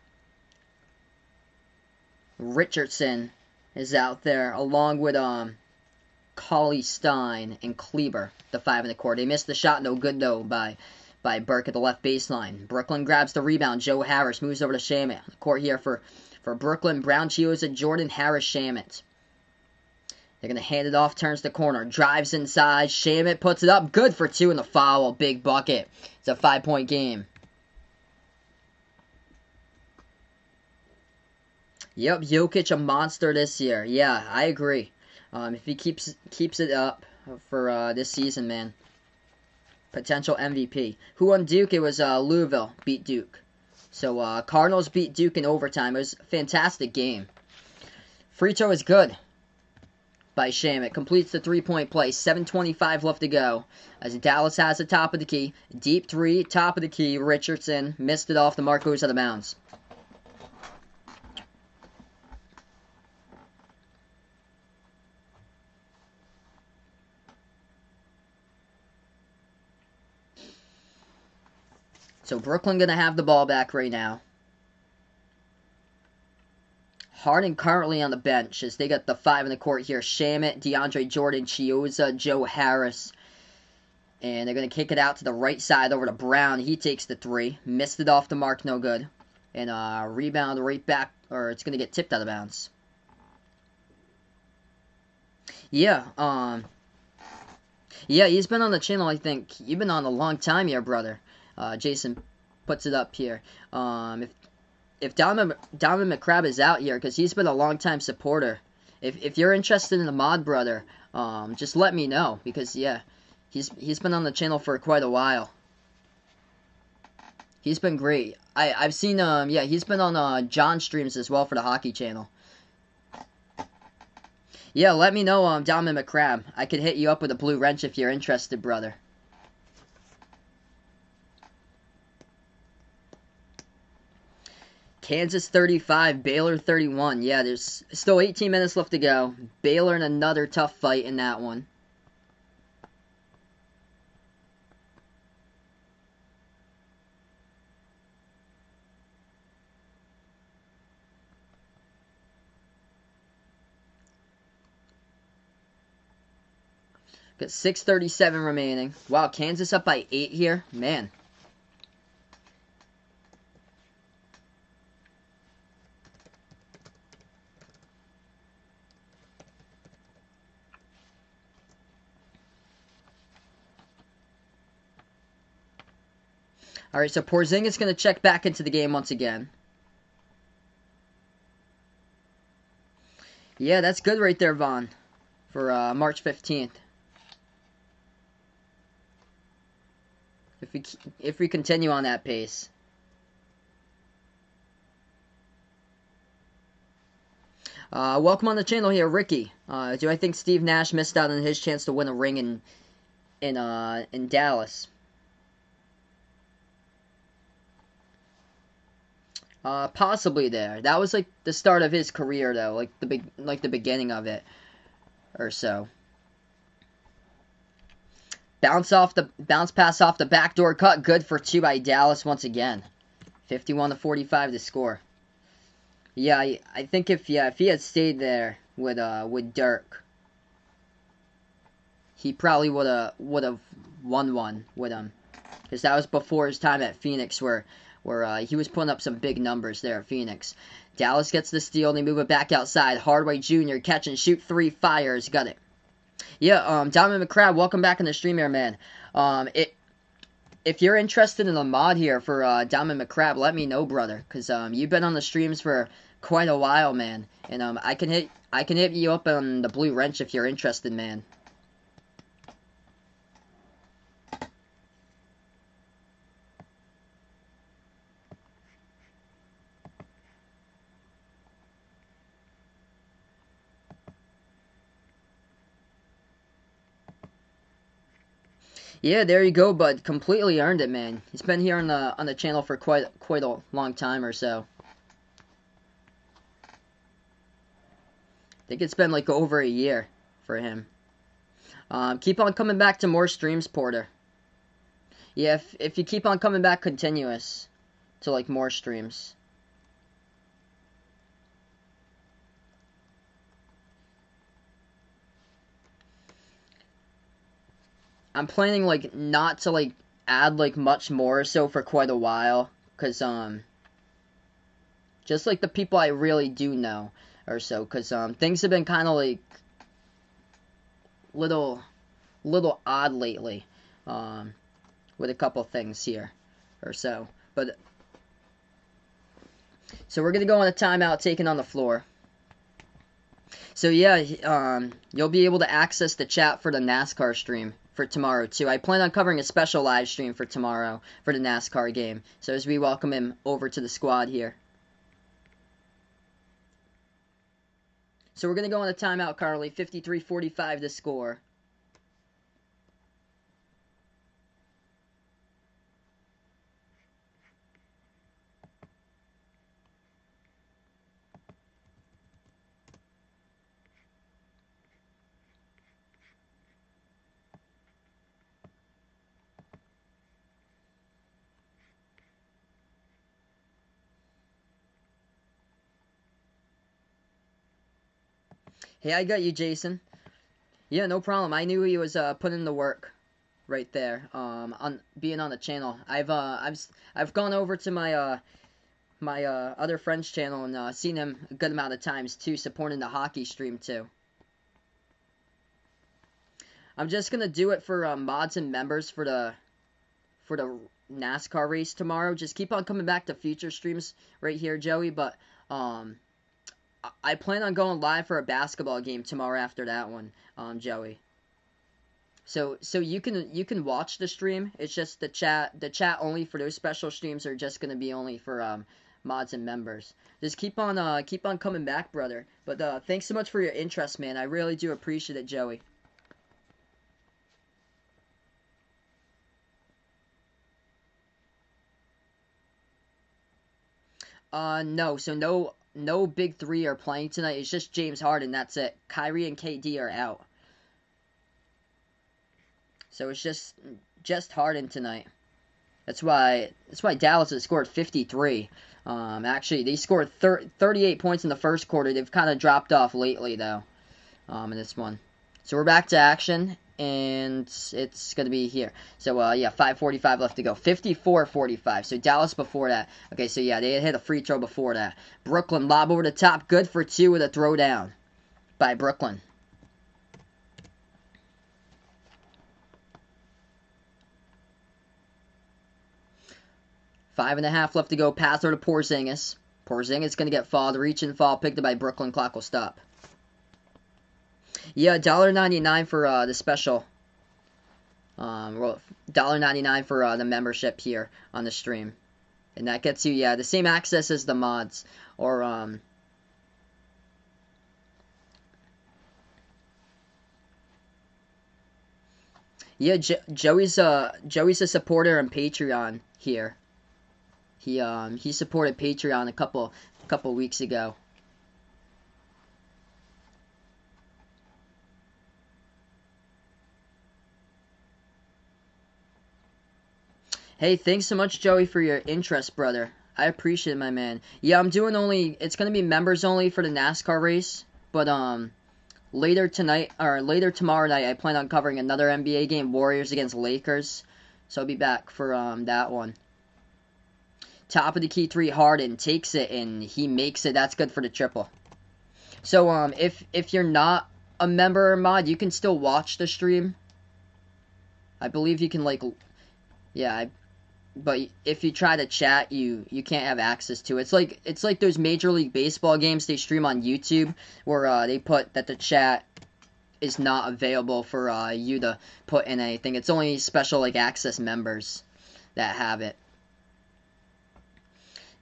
Speaker 1: Richardson is out there along with Cauley Stein and Kleber, the 5 in the court. They missed the shot, no good though by Burke at the left baseline. Brooklyn grabs the rebound. Joe Harris moves over to Shamet. Court here for Brooklyn. Brown, Chioza, Jordan, Harris, Shamet. They're going to hand it off, turns the corner, drives inside. Shamet puts it up. Good for 2 in the foul. Big bucket. It's a 5-point game. Yep, Jokic a monster this year. Yeah, I agree. If he keeps it up for this season, man. Potential MVP. Who won Duke? It was Louisville beat Duke. So Cardinals beat Duke in overtime. It was a fantastic game. Free throw is good by Shamet. Completes the 3-point play. 7:25 left to go. As Dallas has the top of the key. Deep 3, top of the key. Richardson missed it off the mark, goes out of bounds. So Brooklyn going to have the ball back right now. Harden currently on the bench as they got the 5 in the court here. Shamet, DeAndre Jordan, Chioza, Joe Harris. And they're going to kick it out to the right side over to Brown. He takes the 3. Missed it off the mark, no good. And rebound right back, or it's going to get tipped out of bounds. Yeah, he's been on the channel, I think. You've been on a long time here, brother. Jason puts it up here. If Donovan McCrabb is out here, because he's been a long-time supporter, if you're interested in the mod, brother, just let me know, because, yeah, he's been on the channel for quite a while. He's been great. I've seen, yeah, he's been on John's streams as well for the hockey channel. Yeah, let me know, Donovan McCrabb. I could hit you up with a blue wrench if you're interested, brother. Kansas 35, Baylor 31. Yeah, there's still 18 minutes left to go. Baylor in another tough fight in that one. Got 6:37 remaining. Wow, Kansas up by 8 here. Man. All right, so Porzingis going to check back into the game once again. Yeah, that's good right there, Vaughn, for March 15th. If we continue on that pace. Welcome on the channel here, Ricky. Do I think Steve Nash missed out on his chance to win a ring in Dallas? Possibly there. That was like the start of his career, though, like the beginning of it, or so. Bounce pass off the backdoor cut, good for 2 by Dallas once again. 51-45 to score. Yeah, I think if he had stayed there with Dirk, he probably would have won one with him, because that was before his time at Phoenix, where he was putting up some big numbers there at Phoenix. Dallas gets the steal, they move it back outside. Hardaway Jr. catch and shoot 3, fires, got it. Yeah, Diamond McCrab, welcome back in the stream here, man. If you're interested in a mod here for Diamond McCrab, let me know, brother, because you've been on the streams for quite a while, man, and I can hit you up on the Blue Wrench if you're interested, man. Yeah, there you go, bud. Completely earned it, man. He's been here on the channel for quite a long time or so. I think it's been like over a year for him. Keep on coming back to more streams, Porter. Yeah, if you keep on coming back continuous to like more streams. I'm planning like not to like add like much more so for quite a while, cause just like the people I really do know or so, cause things have been kind of like little odd lately, with a couple things here or so. But so we're gonna go on a timeout, taking on the floor. So yeah, you'll be able to access the chat for the NASCAR stream for tomorrow too. I plan on covering a special live stream for tomorrow for the NASCAR game. So as we welcome him over to the squad here. So we're going to go on a timeout, Carly. 53-45 to score. Hey, I got you, Jason. Yeah, no problem. I knew he was putting in the work right there. On being on the channel. I've gone over to my my other friend's channel and seen him a good amount of times too, supporting the hockey stream too. I'm just gonna do it for mods and members for the NASCAR race tomorrow. Just keep on coming back to future streams right here, Joey. But I plan on going live for a basketball game tomorrow after that one, Joey. So you can watch the stream. It's just the chat only for those special streams are just gonna be only for mods and members. Just keep on coming back, brother. But thanks so much for your interest, man. I really do appreciate it, Joey. No. So no big three are playing tonight. It's just James Harden. That's it. Kyrie and KD are out. So it's just Harden tonight. That's why Dallas has scored 53. Actually, they scored 38 points in the first quarter. They've kind of dropped off lately, though, in this one. So we're back to action, and it's going to be here. So, yeah, 5:45 left to go. 54-45. So Dallas before that. Okay, so, yeah, they had hit a free throw before that. Brooklyn, lob over the top. Good for 2 with a throwdown by Brooklyn. 5.5 left to go. Passer to Porzingis. Porzingis going to get fouled. Reach and fall. Picked up by Brooklyn. Clock will stop. Yeah, $1.99 for the special. $1.99 for the membership here on the stream. And that gets you, yeah, the same access as the mods. Or, yeah, Joey's a supporter on Patreon here. He supported Patreon a couple weeks ago. Hey, thanks so much, Joey, for your interest, brother. I appreciate it, my man. Yeah, I'm doing it's gonna be members only for the NASCAR race, but later tonight or later tomorrow night, I plan on covering another NBA game, Warriors against Lakers. So I'll be back for that one. Top of the key three, Harden takes it and he makes it. That's good for the triple. So if you're not a member or mod, you can still watch the stream. I believe you can but if you try to chat, you can't have access to it. It's like those Major League Baseball games they stream on YouTube where they put that the chat is not available for you to put in anything. It's only special access members that have it.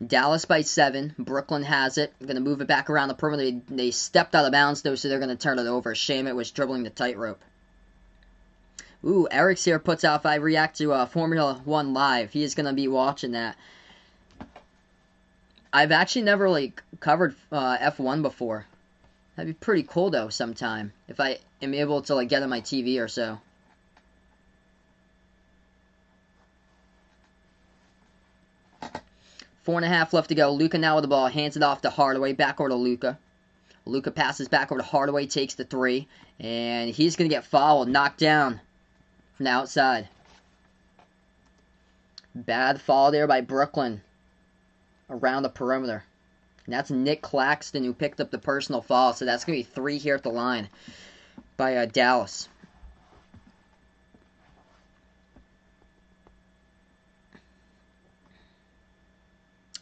Speaker 1: Dallas by 7. Brooklyn has it. Going to move it back around the perimeter. They stepped out of bounds though, so they're going to turn it over. Shame it was dribbling the tightrope. Ooh, Eric's here puts out if I react to Formula 1 live. He is going to be watching that. I've actually never, covered F1 before. That'd be pretty cool, though, sometime. If I am able to, get on my TV or so. Four and a half left to go. Luka now with the ball. Hands it off to Hardaway. Back over to Luka. Luka passes back over to Hardaway. Takes the 3. And he's going to get fouled. Knocked down from the outside. Bad foul there by Brooklyn around the perimeter. And that's Nick Claxton who picked up the personal foul. So that's going to be 3 here at the line by Dallas.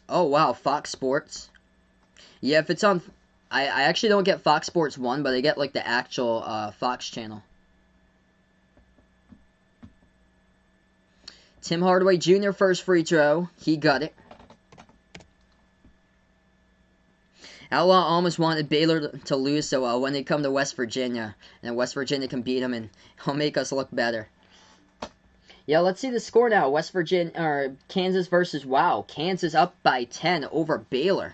Speaker 1: Oh, wow. Fox Sports. Yeah, if it's on... I actually don't get Fox Sports 1, but I get, the actual Fox channel. Tim Hardaway Jr. first free throw. He got it. Outlaw almost wanted Baylor to lose, so when they come to West Virginia, and West Virginia can beat them, and he'll make us look better. Yeah, let's see the score now. West Virginia, or Kansas versus, wow, Kansas up by 10 over Baylor.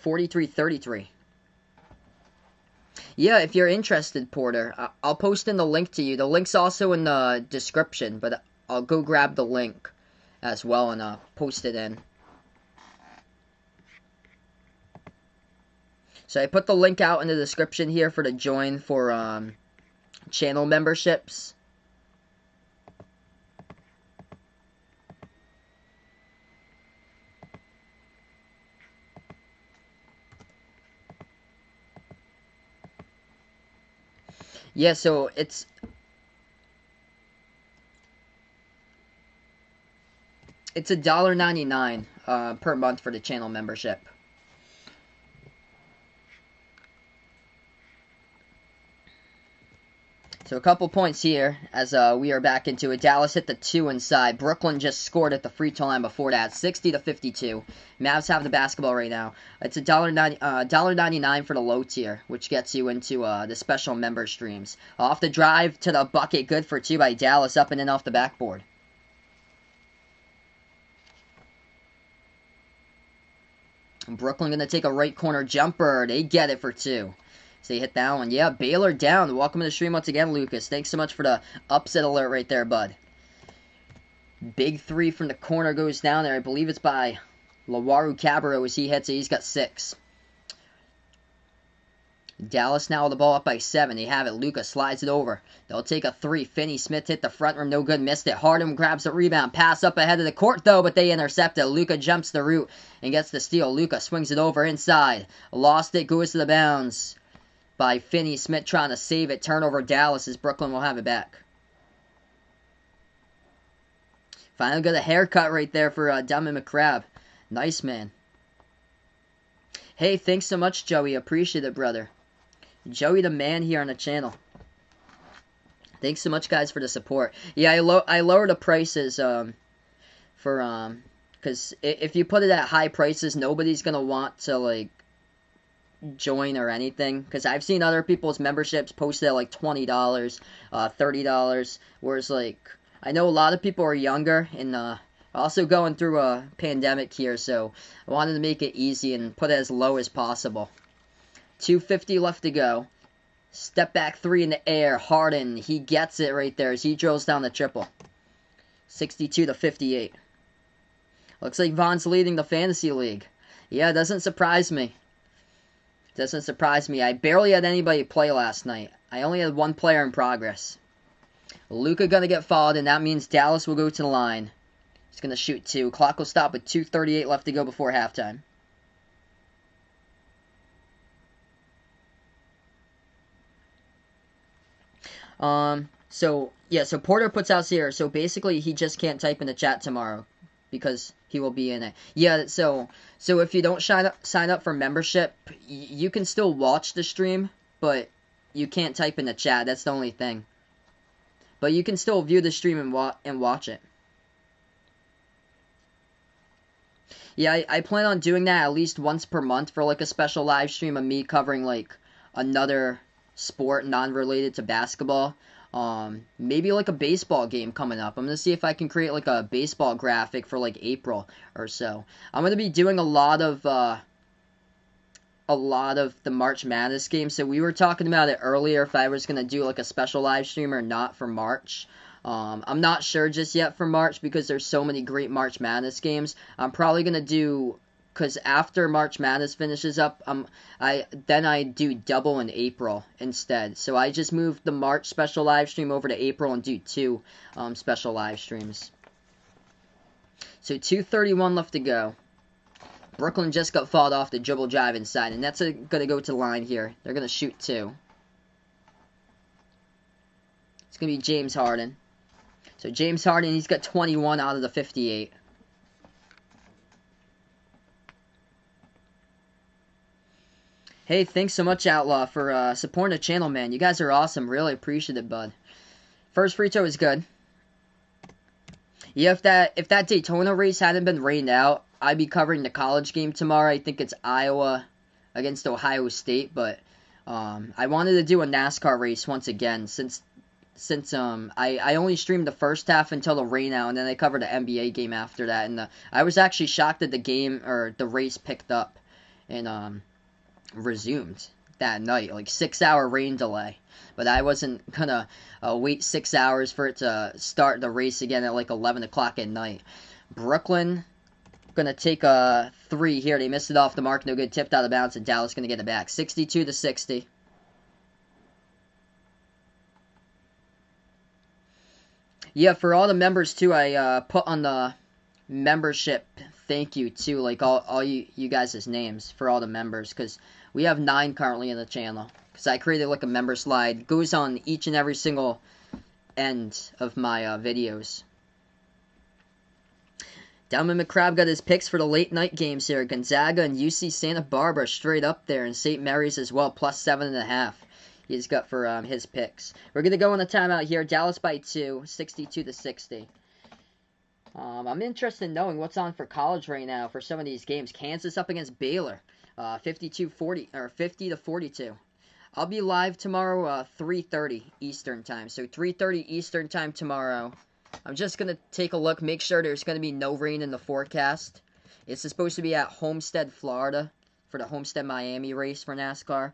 Speaker 1: 43-33. Yeah, if you're interested, Porter, I'll post in the link to you. The link's also in the description, but I'll go grab the link as well and post it in. So I put the link out in the description here for the join for channel memberships. Yeah, so it's $1.99 per month for the channel membership. So a couple points here as we are back into it. Dallas hit the 2 inside. Brooklyn just scored at the free throw line before that, 60-52. Mavs have the basketball right now. It's $1.99 for the low tier, which gets you into the special member streams. Off the drive to the bucket, good for 2 by Dallas, up and in off the backboard. Brooklyn going to take a right corner jumper. They get it for 2. So they hit that one. Yeah, Baylor down. Welcome to the stream once again, Lucas. Thanks so much for the upset alert right there, bud. Big 3 from the corner goes down there. I believe it's by Lawaru Cabarro as he hits it. He's got 6. Dallas now with the ball up by 7. They have it. Luka slides it over. They'll take a 3. Finney-Smith hit the front rim. No good. Missed it. Harden grabs the rebound. Pass up ahead of the court, though, but they intercept it. Luka jumps the route and gets the steal. Luka swings it over inside. Lost it. Goes to the bounds by Finney-Smith trying to save it. Turnover Dallas as Brooklyn will have it back. Finally got a haircut right there for Diamond McCrab. Nice, man. Hey, thanks so much, Joey. Appreciate it, brother. Joey the man here on the channel. Thanks so much, guys, for the support. Yeah, I lowered the prices because if you put it at high prices, nobody's gonna want to like join or anything. Because I've seen other people's memberships posted at like $20, $30, whereas like I know a lot of people are younger and also going through a pandemic here, so I wanted to make it easy and put it as low as possible. 250 left to go. Step back three in the air. Harden, he gets it right there as he drills down the triple. 62 to 58. Looks like Von's leading the fantasy league. Yeah, doesn't surprise me. Doesn't surprise me. I barely had anybody play last night. I only had one player in progress. Luka gonna get fouled, and that means Dallas will go to the line. He's gonna shoot two. Clock will stop with 2:38 left to go before halftime. So Porter puts out here, so basically he just can't type in the chat tomorrow because he will be in it. Yeah, so if you don't sign up for membership, you can still watch the stream, but you can't type in the chat. That's the only thing. But you can still view the stream and watch it. Yeah, I plan on doing that at least once per month for like a special live stream of me covering like another sport non-related to basketball. Maybe like a baseball game coming up. I'm gonna see if I can create like a baseball graphic for like April or so. I'm gonna be doing a lot of the March Madness games. So we were talking about it earlier if I was gonna do like a special live stream or not for March. I'm not sure just yet for March because there's so many great March Madness games. I'm probably gonna do, because after March Madness finishes up, I do double in April instead. So I just moved the March special live stream over to April and do two special live streams. So 2:31 left to go. Brooklyn just got fouled off the dribble drive inside, and that's going to go to the line here. They're going to shoot two. It's going to be James Harden. So James Harden, he's got 21 out of the 58. Hey, thanks so much, Outlaw, for supporting the channel, man. You guys are awesome. Really appreciate it, bud. First free throw is good. Yeah, if that Daytona race hadn't been rained out, I'd be covering the college game tomorrow. I think it's Iowa against Ohio State, but I wanted to do a NASCAR race once again since I only streamed the first half until the rain out, and then I covered the NBA game after that. And I was actually shocked that the race picked up and resumed that night, like 6-hour rain delay. But I wasn't gonna wait 6 hours for it to start the race again at like 11 o'clock at night. Brooklyn gonna take a three here. They missed it off the mark, no good. Tipped out of bounds, and Dallas gonna get it back. 62 to 60. Yeah, for all the members too, I put on the membership thank you too, like all you guys' names for all the members, because we have 9 currently in the channel. Because I created like a member slide. It goes on each and every single end of my videos. Diamond McCrab got his picks for the late night games here. Gonzaga and UC Santa Barbara straight up there, and St. Mary's as well, plus 7.5. He's got for his picks. We're going to go on the timeout here. Dallas by 2, 62 to 60. I'm interested in knowing what's on for college right now for some of these games. Kansas up against Baylor, 52-40 or 50 to 42. I'll be live tomorrow, 3:30 Eastern time. So 3:30 Eastern time tomorrow. I'm just gonna take a look, make sure there's gonna be no rain in the forecast. It's supposed to be at Homestead, Florida, for the Homestead Miami race for NASCAR.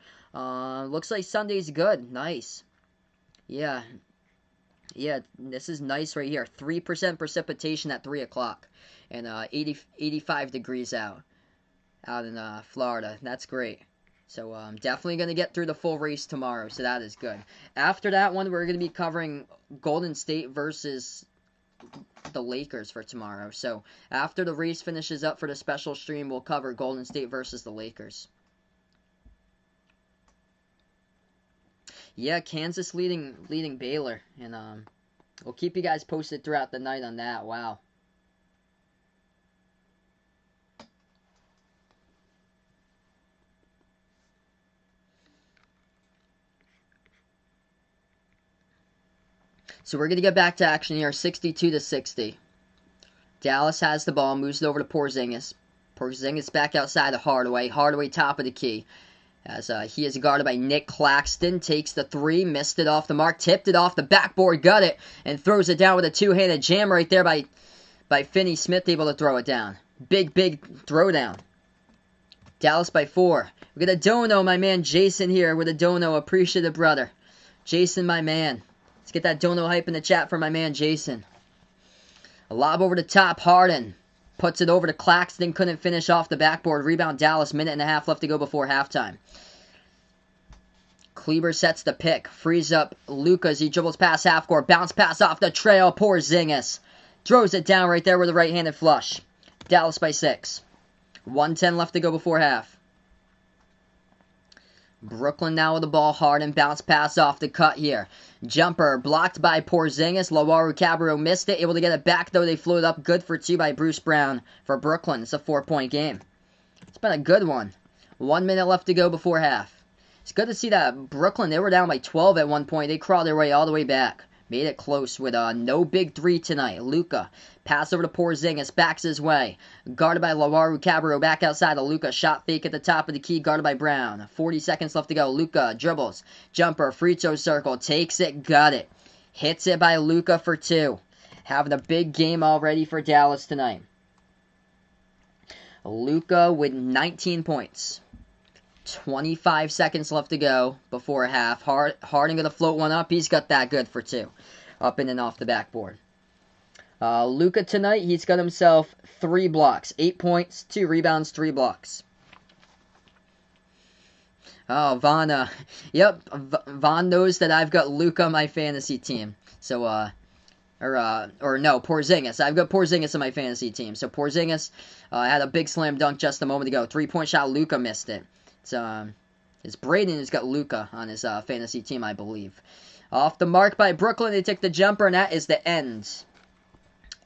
Speaker 1: Looks like Sunday's good. Nice. Yeah, this is nice right here. 3% precipitation at 3 o'clock. And 85 degrees out in Florida. That's great. So definitely going to get through the full race tomorrow. So that is good. After that one, we're going to be covering Golden State versus the Lakers for tomorrow. So after the race finishes up for the special stream, we'll cover Golden State versus the Lakers. Yeah, Kansas leading Baylor, and we'll keep you guys posted throughout the night on that. Wow, So we're going to get back to action here, 62-60. Dallas has the ball, moves it over to Porzingis. Porzingis back outside to Hardaway. Hardaway top of the key. As he is guarded by Nick Claxton. Takes the three, missed it off the mark, tipped it off the backboard, got it, and throws it down with a two-handed jam right there by Finney-Smith, able to throw it down. Big throwdown. Dallas by 4. We got a dono, my man Jason here with a dono. Appreciate it, brother. Jason, my man. Let's get that dono hype in the chat for my man Jason. A lob over the top, Harden. Puts it over to Claxton, couldn't finish off the backboard. Rebound Dallas, minute and a half left to go before halftime. Kleber sets the pick, frees up Luka as he dribbles past half court. Bounce pass off the trail, Porzingis. Throws it down right there with a right-handed flush. Dallas by 6. 1:10 left to go before half. Brooklyn now with the ball. Harden bounce pass off the cut here. Jumper blocked by Porzingis. Lowaru Cabarro missed it. Able to get it back though. They floated up good for 2 by Bruce Brown for Brooklyn. It's a 4-point game. It's been a good one. 1 minute left to go before half. It's good to see that Brooklyn, they were down by 12 at one point. They crawled their way all the way back. Made it close with no big three tonight. Luka, pass over to Porzingis, backs his way. Guarded by Lowaru Cabarro, back outside of Luka. Shot fake at the top of the key, guarded by Brown. 40 seconds left to go. Luka dribbles, jumper, free throw circle, takes it, got it. Hits it by Luka for 2. Having a big game already for Dallas tonight. Luka with 19 points. 25 seconds left to go before half. Harden going to float one up. He's got that good for 2. Up in and off the backboard. Luka tonight, he's got himself 3 blocks. 8 points, 2 rebounds, 3 blocks. Oh, Vaughn. Yep, Vaughn knows that I've got Luka on my fantasy team. So, or no, Porzingis. I've got Porzingis on my fantasy team. So Porzingis had a big slam dunk just a moment ago. 3-point shot, Luka missed it. It's Braden who's got Luka on his fantasy team, I believe. Off the mark by Brooklyn, they take the jumper, and that is the end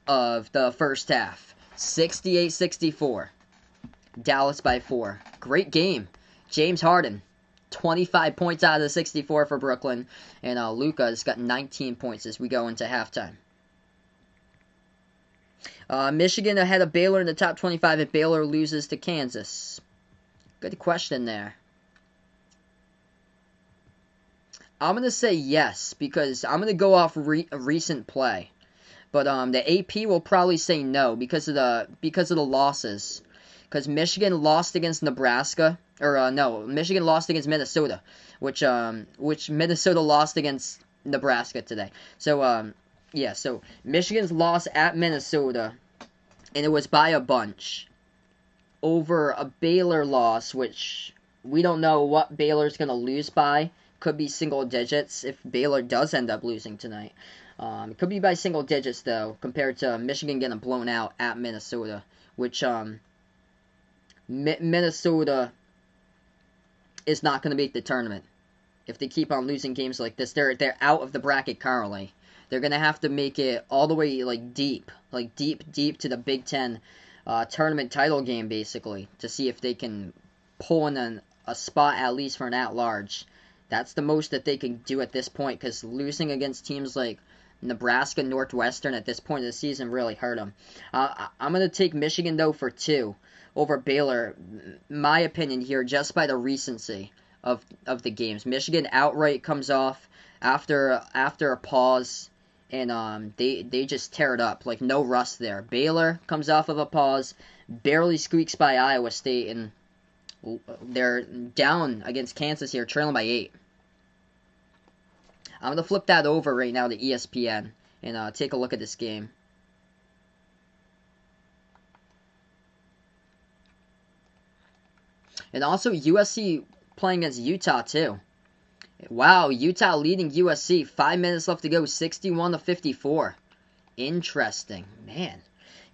Speaker 1: of the first half. 68-64. Dallas by 4. Great game. James Harden, 25 points out of the 64 for Brooklyn, and Luka's got 19 points as we go into halftime. Michigan ahead of Baylor in the top 25 if Baylor loses to Kansas. Good question there. I'm going to say yes, because I'm going to go off recent play. But the AP will probably say no because of the losses. Because Michigan lost against Nebraska, or no, Michigan lost against Minnesota, which Minnesota lost against Nebraska today. So yeah, so Michigan's lost at Minnesota, and it was by a bunch. Over a Baylor loss, which we don't know what Baylor's going to lose by. Could be single digits if Baylor does end up losing tonight. It could be by single digits, though, compared to Michigan getting blown out at Minnesota, which Minnesota is not going to make the tournament. If they keep on losing games like this, they're out of the bracket currently. They're going to have to make it all the way deep to the Big Ten tournament title game, basically, to see if they can pull in a spot at least for an at-large. That's the most that they can do at this point, because losing against teams like Nebraska, Northwestern at this point of the season really hurt them. I'm going to take Michigan, though, for 2 over Baylor. My opinion here, just by the recency of the games. Michigan outright comes off after a pause, and they just tear it up, like no rust there. Baylor comes off of a pause, barely squeaks by Iowa State, and they're down against Kansas here, trailing by 8. I'm going to flip that over right now to ESPN and take a look at this game. And also USC playing against Utah too. Wow, Utah leading USC. 5 minutes left to go, 61-54. Interesting. Man,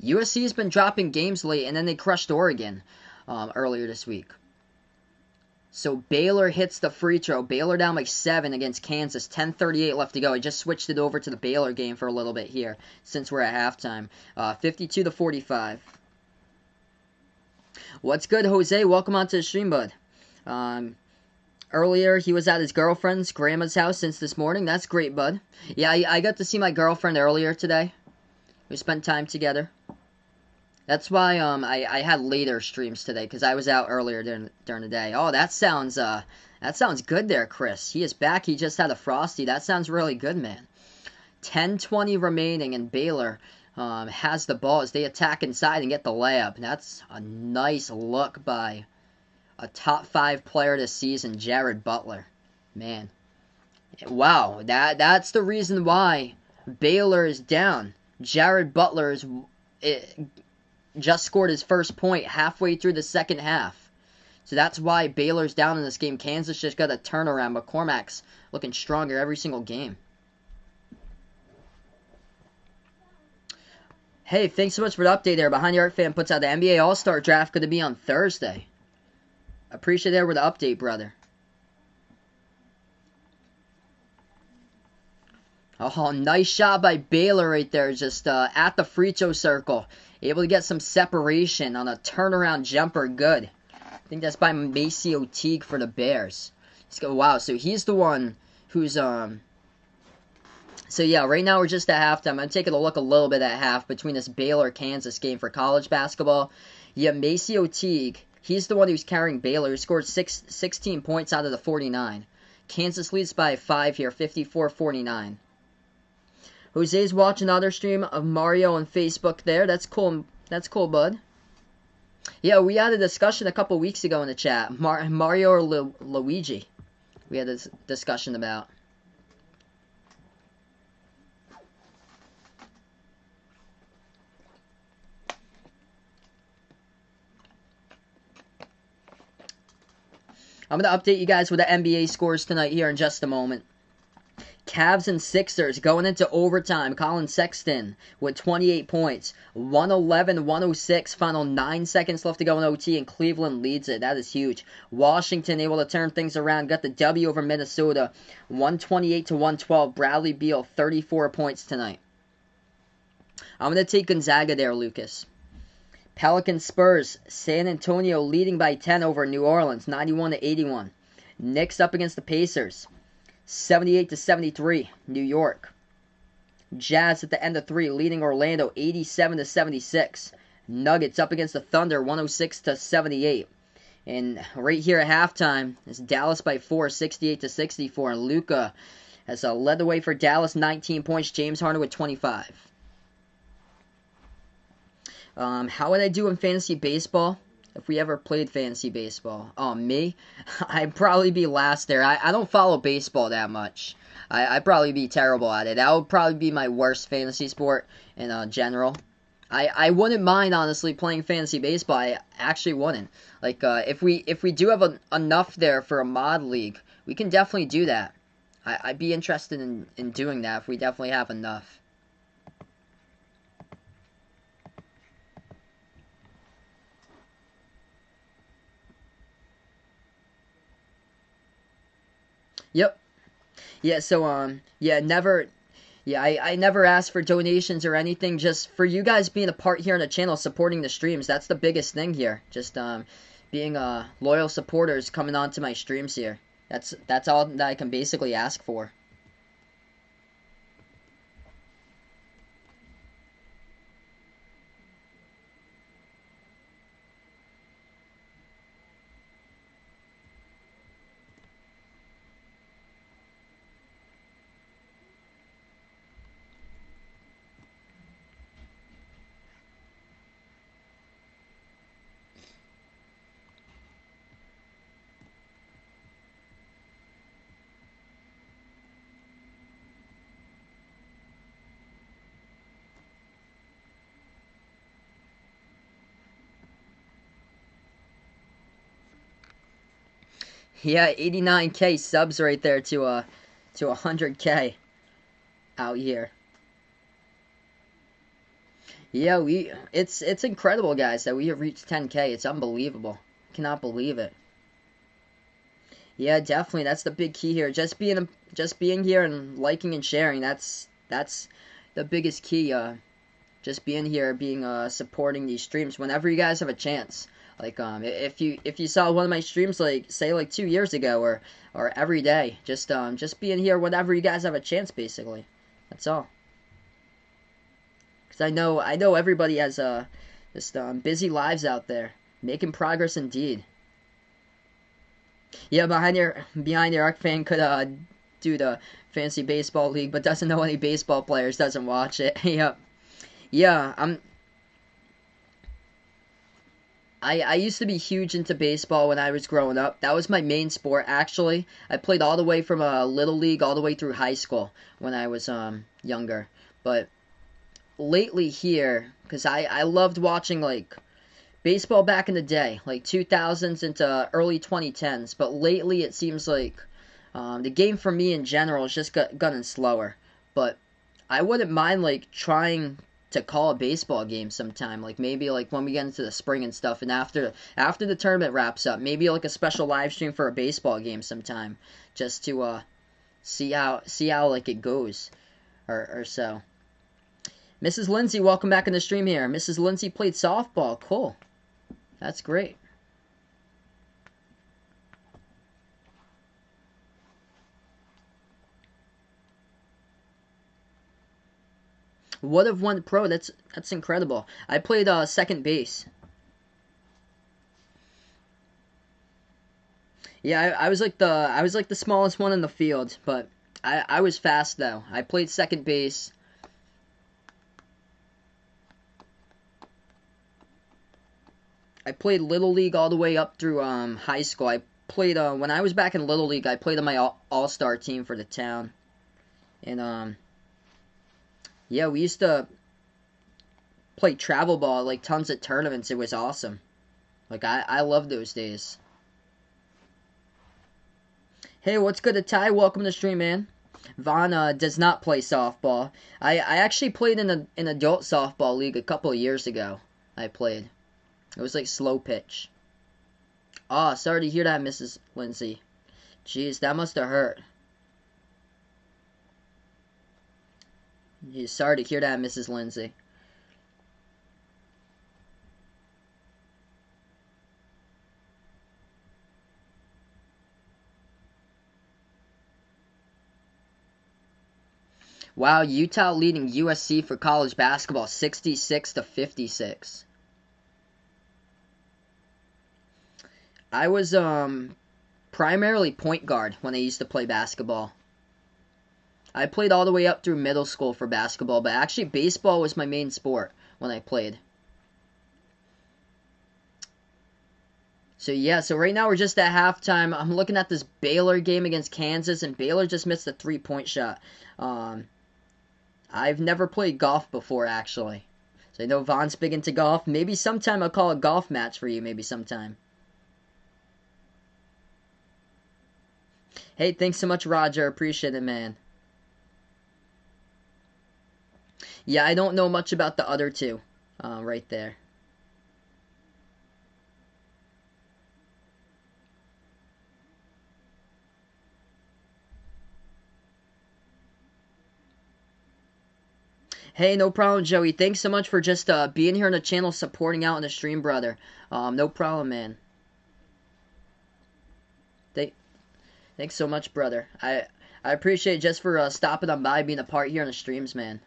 Speaker 1: USC has been dropping games late, and then they crushed Oregon earlier this week. So Baylor hits the free throw. Baylor down by 7 against Kansas. 10:38 left to go. I just switched it over to the Baylor game for a little bit here since we're at halftime. 52-45. What's good, Jose? Welcome onto the stream, bud. earlier he was at his girlfriend's grandma's house since this morning. That's great, bud. Yeah, I got to see my girlfriend earlier today. We spent time together. That's why I had later streams today, because I was out earlier during the day. Oh, that sounds good there, Chris. He is back. He just had a Frosty. That sounds really good, man. 10:20 remaining, and Baylor has the ball as they attack inside and get the layup. That's a nice look by a top 5 player this season, Jared Butler. Man, wow, that's the reason why Baylor is down. Jared Butler just scored his first point halfway through the second half. So that's why Baylor's down in this game. Kansas just got a turnaround. McCormack's looking stronger every single game. Hey, thanks so much for the update there. Behind the Arc fan puts out the NBA All-Star Draft going to be on Thursday. Appreciate it with the update, brother. Oh, nice shot by Baylor right there. Just at the free throw circle. Able to get some separation on a turnaround jumper. Good. I think that's by Maceo Teague for the Bears. Wow, so he's the one who's... So yeah, right now we're just at halftime. I'm taking a look a little bit at half between this Baylor-Kansas game for college basketball. Yeah, Maceo Teague, he's the one who's carrying Baylor. He scored 16 points out of the 49. Kansas leads by 5 here, 54-49. Jose's watching another stream of Mario on Facebook there. That's cool. That's cool, bud. Yeah, we had a discussion a couple weeks ago in the chat. Mario or Luigi. We had a discussion about. I'm going to update you guys with the NBA scores tonight here in just a moment. Cavs and Sixers going into overtime. Colin Sexton with 28 points. 111-106. Final 9 seconds left to go in OT, and Cleveland leads it. That is huge. Washington able to turn things around. Got the W over Minnesota. 128-112. Bradley Beal, 34 points tonight. I'm going to take Gonzaga there, Lucas. Pelicans Spurs. San Antonio leading by 10 over New Orleans. 91-81. Knicks up against the Pacers. 78-73, New York. Jazz at the end of 3, leading Orlando 87-76. Nuggets up against the Thunder 106-78. And right here at halftime, it's Dallas by 4, 68-64. And Luka has led the way for Dallas, 19 points. James Harden with 25. How would I do in fantasy baseball? If we ever played fantasy baseball. Oh, me? I'd probably be last there. I don't follow baseball that much. I'd probably be terrible at it. That would probably be my worst fantasy sport in general. I wouldn't mind, honestly, playing fantasy baseball. I actually wouldn't. Like, if we do have enough there for a mod league, we can definitely do that. I'd be interested in doing that if we definitely have enough. Yep. Yeah, so, yeah, never... Yeah, I never asked for donations or anything, just for you guys being a part here on the channel, supporting the streams. That's the biggest thing here. Just, being, loyal supporters coming on to my streams here. That's all that I can basically ask for. Yeah, 89K subs right there to 100K out here. Yeah, it's incredible, guys, that we have reached 10K. It's unbelievable. Cannot believe it. Yeah, definitely. That's the big key here. Just being here and liking and sharing. That's the biggest key. Just being here, supporting these streams whenever you guys have a chance. Like if you saw one of my streams like say like 2 years ago or every day, just being here whenever you guys have a chance, basically. That's all. Because I know everybody has just busy lives out there, making progress indeed. Yeah, behind your arc fan could do the fantasy baseball league, but doesn't know any baseball players, doesn't watch it. Yep. Yeah, I used to be huge into baseball when I was growing up. That was my main sport, actually. I played all the way from little league all the way through high school when I was younger. But lately here, because I loved watching like baseball back in the day, like 2000s into early 2010s. But lately it seems like the game for me in general is just gotten slower. But I wouldn't mind like trying to call a baseball game sometime, like maybe like when we get into the spring and stuff, and after the tournament wraps up, maybe like a special live stream for a baseball game sometime, just to see how like it goes, or so. Mrs. Lindsay, welcome back in the stream here. Mrs. Lindsay played softball. Cool, that's great. Would have won pro. That's incredible. I played second base. Yeah, I was like the smallest one in the field, but I was fast though. I played second base. I played little league all the way up through high school. I played when I was back in little league. I played on my all-star team for the town, and yeah, we used to play travel ball like tons of tournaments. It was awesome. Like I love those days. Hey, what's good, Ty? Welcome to the stream, man. Vaughn does not play softball. I actually played in an adult softball league a couple of years ago. I played. It was like slow pitch. Oh, sorry to hear that, Mrs. Lindsay. Jeez, that must have hurt. Yeah, sorry to hear that, Mrs. Lindsay. Wow, Utah leading USC for college basketball 66-56. I was primarily point guard when I used to play basketball. I played all the way up through middle school for basketball, but actually baseball was my main sport when I played. So yeah, so right now we're just at halftime. I'm looking at this Baylor game against Kansas, and Baylor just missed a three-point shot. I've never played golf before, actually. So I know Vaughn's big into golf. Maybe sometime I'll call a golf match for you, maybe sometime. Hey, thanks so much, Roger. Appreciate it, man. Yeah, I don't know much about the other two right there. Hey, no problem, Joey. Thanks so much for just being here on the channel, supporting out on the stream, brother. No problem, man. Thanks so much, brother. I appreciate it just for stopping on by, being a part here on the streams, man.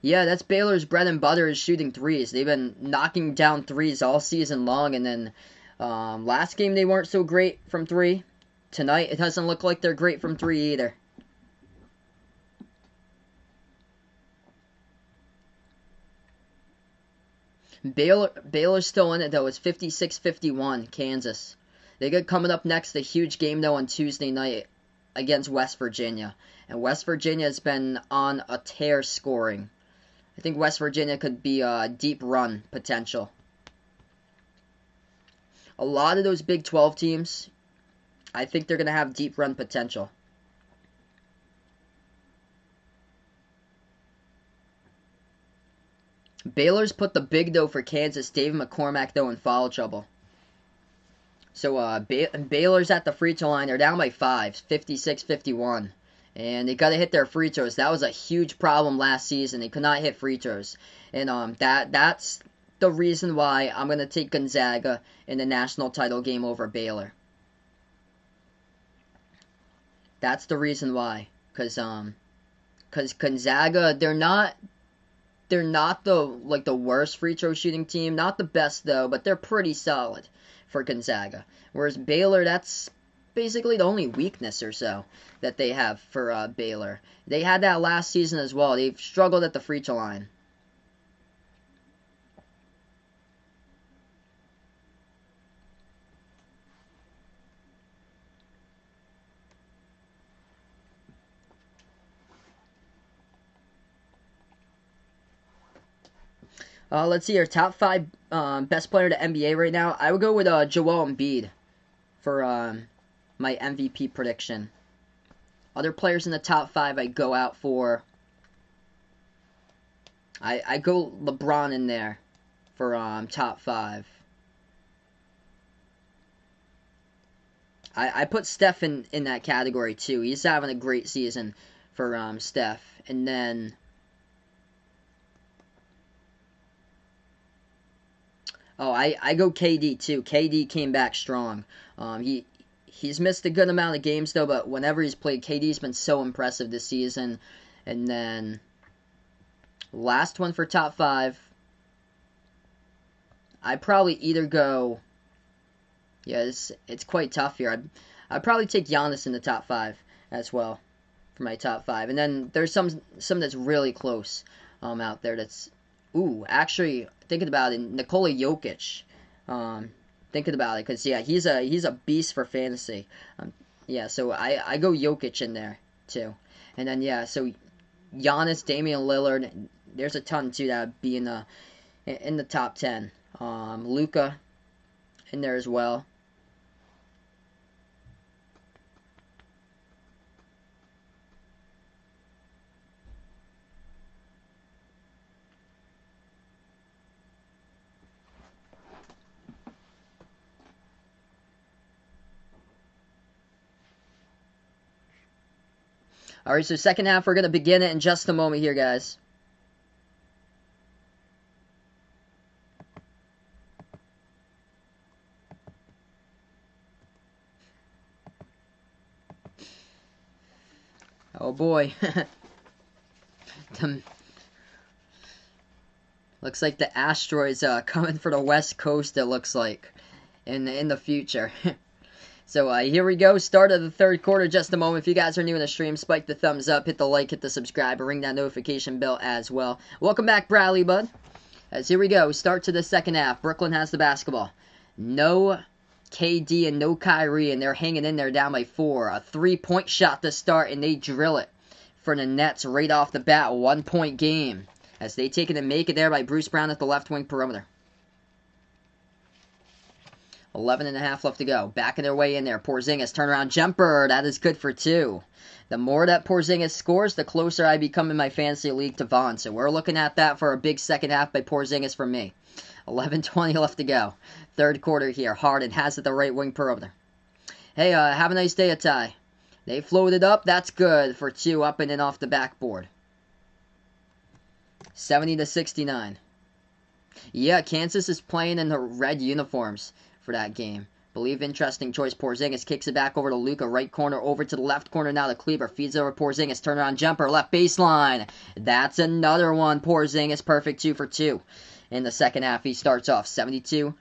Speaker 1: Yeah, that's Baylor's bread and butter is shooting threes. They've been knocking down threes all season long, and then last game they weren't so great from three. Tonight it doesn't look like they're great from three either. Baylor's still in it though. It's 56-51, Kansas. They got coming up next a huge game though on Tuesday night against West Virginia. And West Virginia has been on a tear scoring. I think West Virginia could be a deep run potential. A lot of those Big 12 teams, I think they're going to have deep run potential. Baylor's put the big though for Kansas. Dave McCormack though in foul trouble. So Baylor's at the free throw line. They're down by 5, 56-51. And they got to hit their free throws. That was a huge problem last season. They could not hit free throws. And that's the reason why I'm going to take Gonzaga in the national title game over Baylor. That's the reason why. Because Gonzaga, they're not the worst free throw shooting team, not the best though, but they're pretty solid for Gonzaga. Whereas Baylor, that's basically the only weakness or so that they have for Baylor. They had that last season as well. They've struggled at the free throw line. Let's see, our top 5 best player to NBA right now. I would go with Joel Embiid for my MVP prediction. Other players in the top 5 I go out for. I go LeBron in there for top 5. I put Steph in that category too. He's having a great season for Steph. And then I go KD too. KD came back strong. He's missed a good amount of games though, but whenever he's played, KD's been so impressive this season. And then last one for top 5, I'd probably either go. Yeah, it's quite tough here. I'd probably take Giannis in the top 5 as well for my top 5. And then there's some that's really close out there. That's actually thinking about it, Nikola Jokic. Thinking about it, because yeah, he's a beast for fantasy. Yeah, so I go Jokic in there too. And then yeah, so Giannis, Damian Lillard. There's a ton too that would be in the top 10. Luka in there as well. Alright, so second half, we're going to begin it in just a moment here, guys. Oh boy. Looks like the asteroids coming for the west coast, it looks like, in the future. So here we go, start of the third quarter, just a moment. If you guys are new in the stream, spike the thumbs up, hit the like, hit the subscribe, and ring that notification bell as well. Welcome back, Bradley Bud. As here we go, start to the second half. Brooklyn has the basketball. No KD and no Kyrie, and they're hanging in there down by 4. A 3-point shot to start, and they drill it for the Nets right off the bat. 1-point game as they take it and make it there by Bruce Brown at the left wing perimeter. 11.5 left to go. Backing their way in there. Porzingis, turnaround jumper. That is good for 2. The more that Porzingis scores, the closer I become in my fantasy league to Vaughn. So we're looking at that for a big second half by Porzingis for me. 11:20 left to go. Third quarter here. Harden has it the right wing perimeter. Hey, have a nice day, Atai. They floated up. That's good for 2 up and in off the backboard. 70-69. Yeah, Kansas is playing in the red uniforms for that game. Believe interesting choice. Porzingis kicks it back over to Luka. Right corner over to the left corner now to Kleber. Feeds over Porzingis. Turnaround jumper. Left baseline. That's another one. Porzingis perfect 2 for 2. In the second half, he starts off 72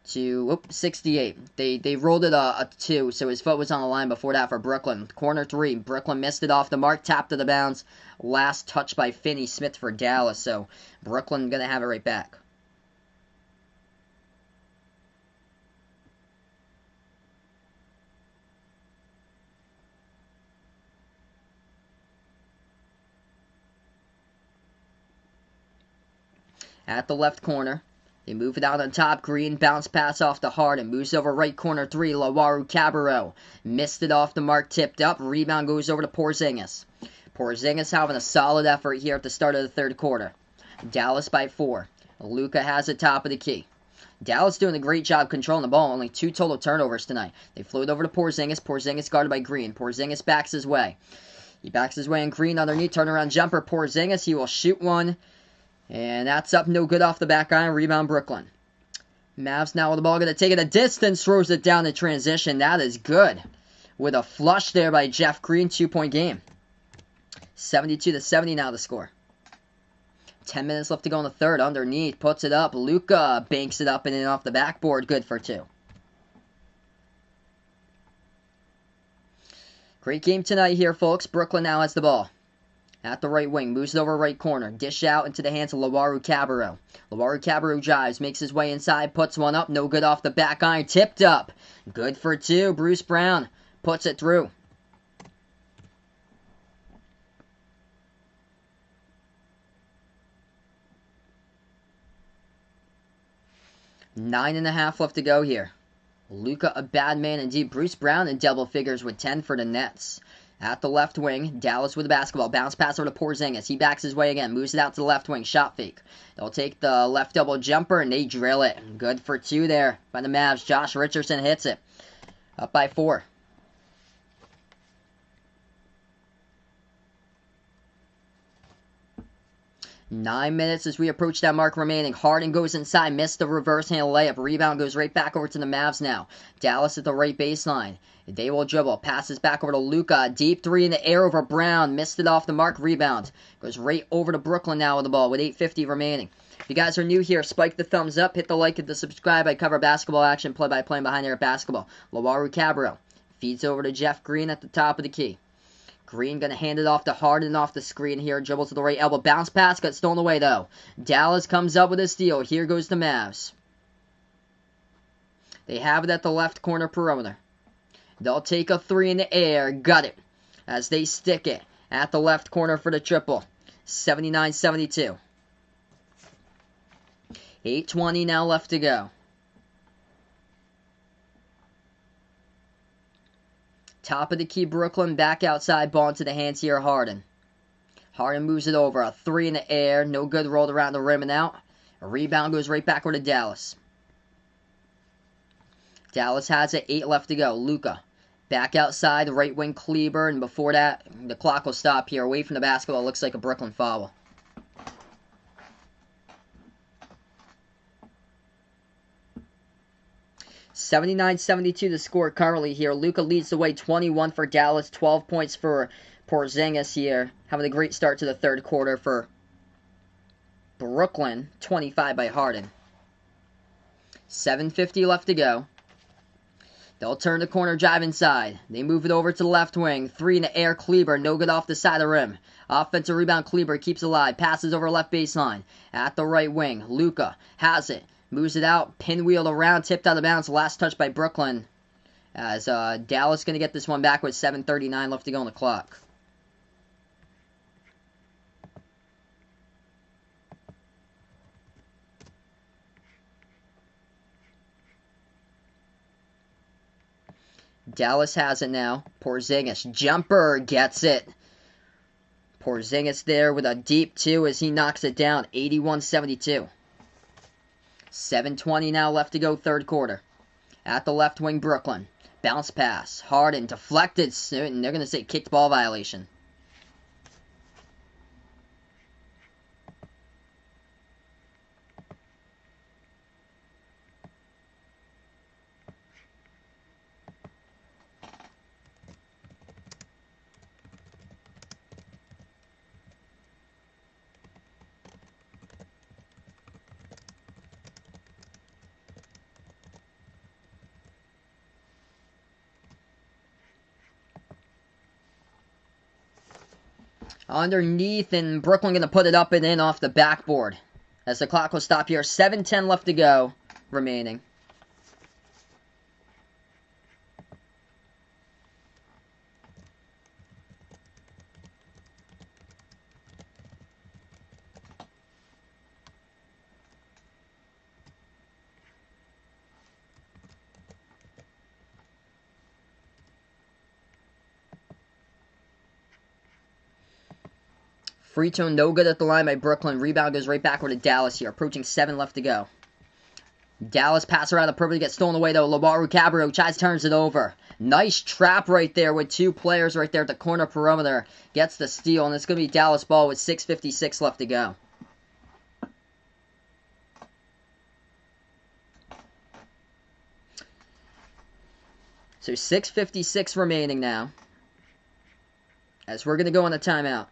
Speaker 1: to 68. They rolled it a 2, so his foot was on the line before that for Brooklyn. Corner 3. Brooklyn missed it off the mark. Tapped to the bounds. Last touch by Finney-Smith for Dallas. So Brooklyn going to have it right back. At the left corner, they move it out on top. Green bounce pass off to Harden. Moves over right corner 3. Lawaru Cabarro missed it off the mark. Tipped up. Rebound goes over to Porzingis. Porzingis having a solid effort here at the start of the third quarter. Dallas by 4. Luka has it top of the key. Dallas doing a great job controlling the ball. Only 2 total turnovers tonight. They float over to Porzingis. Porzingis guarded by Green. Porzingis backs his way. He backs his way in Green underneath. Turnaround jumper. Porzingis. He will shoot one. And that's up, no good off the back iron. Rebound, Brooklyn. Mavs now with the ball, going to take it a distance, throws it down in transition. That is good. With a flush there by Jeff Green, 2-point game. 72-70 now the score. 10 minutes left to go in the third. Underneath, puts it up. Luka banks it up and in off the backboard. Good for 2. Great game tonight here, folks. Brooklyn now has the ball. At the right wing, moves it over right corner. Dish out into the hands of Lowaru Cabarro. Lowaru Cabarro drives, makes his way inside, puts one up. No good off the back iron. Tipped up. Good for 2. Bruce Brown puts it through. Nine and a half left to go here. Luka, a bad man indeed. Bruce Brown in double figures with 10 for the Nets. At the left wing, Dallas with the basketball. Bounce pass over to Porzingis. He backs his way again. Moves it out to the left wing. Shot fake. They'll take the left double jumper and they drill it. Good for 2 there by the Mavs. Josh Richardson hits it. Up by 4. Nine minutes as we approach that mark remaining. Harden goes inside, missed the reverse hand layup. Rebound goes right back over to the Mavs now. Dallas at the right baseline. They will dribble. Passes back over to Luka. Deep 3 in the air over Brown. Missed it off the mark. Rebound. Goes right over to Brooklyn now with the ball with 8:50 remaining. If you guys are new here, spike the thumbs up. Hit the like and the subscribe. I cover basketball action play-by-play behind there at basketball. Lowaru Cabarro feeds over to Jeff Green at the top of the key. Green going to hand it off to Harden off the screen here. Dribble to the right elbow. Bounce pass. Got stolen away, though. Dallas comes up with a steal. Here goes the Mavs. They have it at the left corner perimeter. They'll take a 3 in the air. Got it. As they stick it at the left corner for the triple. 79-72. 8:20 now left to go. Top of the key, Brooklyn, back outside, ball into the hands here, Harden. Harden moves it over, a 3 in the air, no good, rolled around the rim and out. A rebound goes right back over to Dallas. Dallas has it, 8 left to go. Luka, back outside, right wing Kleber, and before that, the clock will stop here, away from the basketball, looks like a Brooklyn foul. $79-72 the score currently here. Luka leads the way, 21 for Dallas, 12 points for Porzingis here. Having a great start to the third quarter for Brooklyn, 25 by Harden. 7:50 left to go. They'll turn the corner, drive inside. They move it over to the left wing. 3 in the air, Kleber, no good off the side of the rim. Offensive rebound, Kleber keeps alive. Passes over left baseline. At the right wing, Luka has it. Moves it out, pinwheeled around, tipped out of bounds. Last touch by Brooklyn. As Dallas going to get this one back with 7:39 left to go on the clock. Dallas has it now. Porzingis, jumper, gets it. Porzingis there with a deep 2 as he knocks it down. 81-72. 7:20 now left to go, third quarter. At the left wing, Brooklyn. Bounce pass. Harden deflected. And they're going to say kicked ball violation. Underneath, and Brooklyn going to put it up and in off the backboard. As the clock will stop here. 7:10 left to go remaining. Free throw, no good at the line by Brooklyn. Rebound goes right backward to Dallas here. Approaching 7 left to go. Dallas pass around the perimeter, gets stolen away though. Lowaru Cabarro turns it over. Nice trap right there with 2 players right there at the corner perimeter. Gets the steal, and it's going to be Dallas ball with 6:56 left to go. So 6:56 remaining now, as we're going to go on a timeout.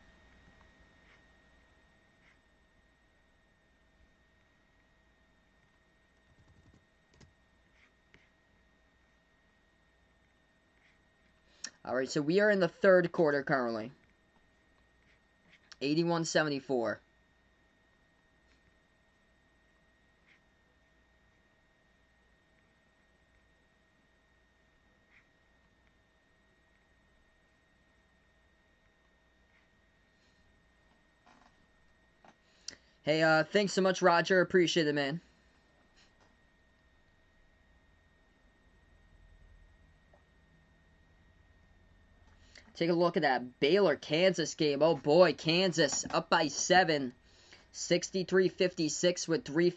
Speaker 1: All right, so we are in the third quarter currently. 81-74. Hey, thanks so much, Roger. Appreciate it, man. Take a look at that Baylor-Kansas game. Oh boy, Kansas up by 7. 63-56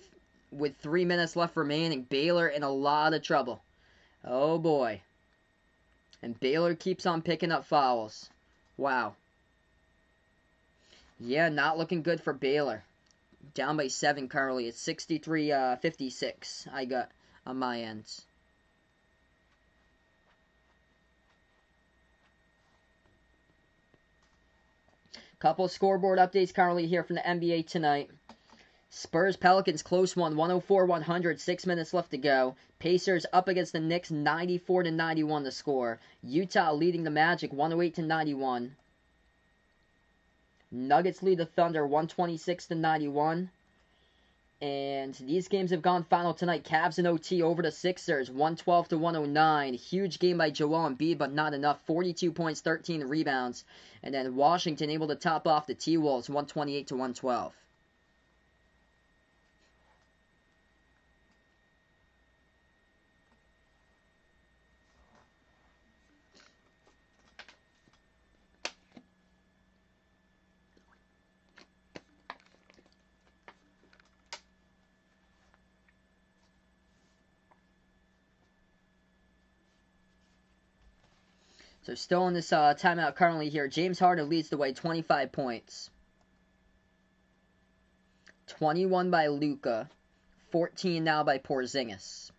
Speaker 1: with 3 minutes left remaining. Baylor in a lot of trouble. Oh boy. And Baylor keeps on picking up fouls. Wow. Yeah, not looking good for Baylor. Down by 7 currently. It's 63-56 I got on my end. Couple scoreboard updates currently here from the NBA tonight. Spurs-Pelicans close one, 104-100, 6 minutes left to go. Pacers up against the Knicks, 94-91 the score. Utah leading the Magic, 108-91. Nuggets lead the Thunder, 126-91. And these games have gone final tonight. Cavs and OT over the Sixers, 112-109. Huge game by Joel Embiid, but not enough. 42 points, 13 rebounds. And then Washington able to top off the T-Wolves, 128-112. So still in this timeout currently here. James Harden leads the way, 25 points. 21 by Luka. 14 now by Porzingis.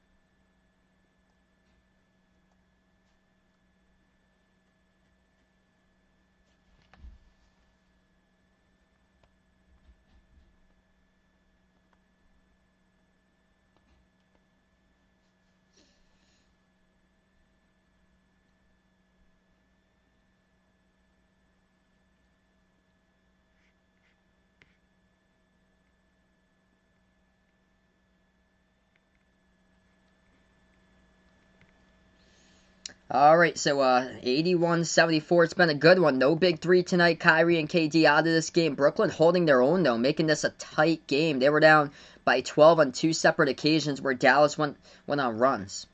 Speaker 1: Alright, so 81-74. It's been a good one. No big three tonight. Kyrie and KD out of this game. Brooklyn holding their own, though, making this a tight game. They were down by 12 on 2 separate occasions where Dallas went on runs.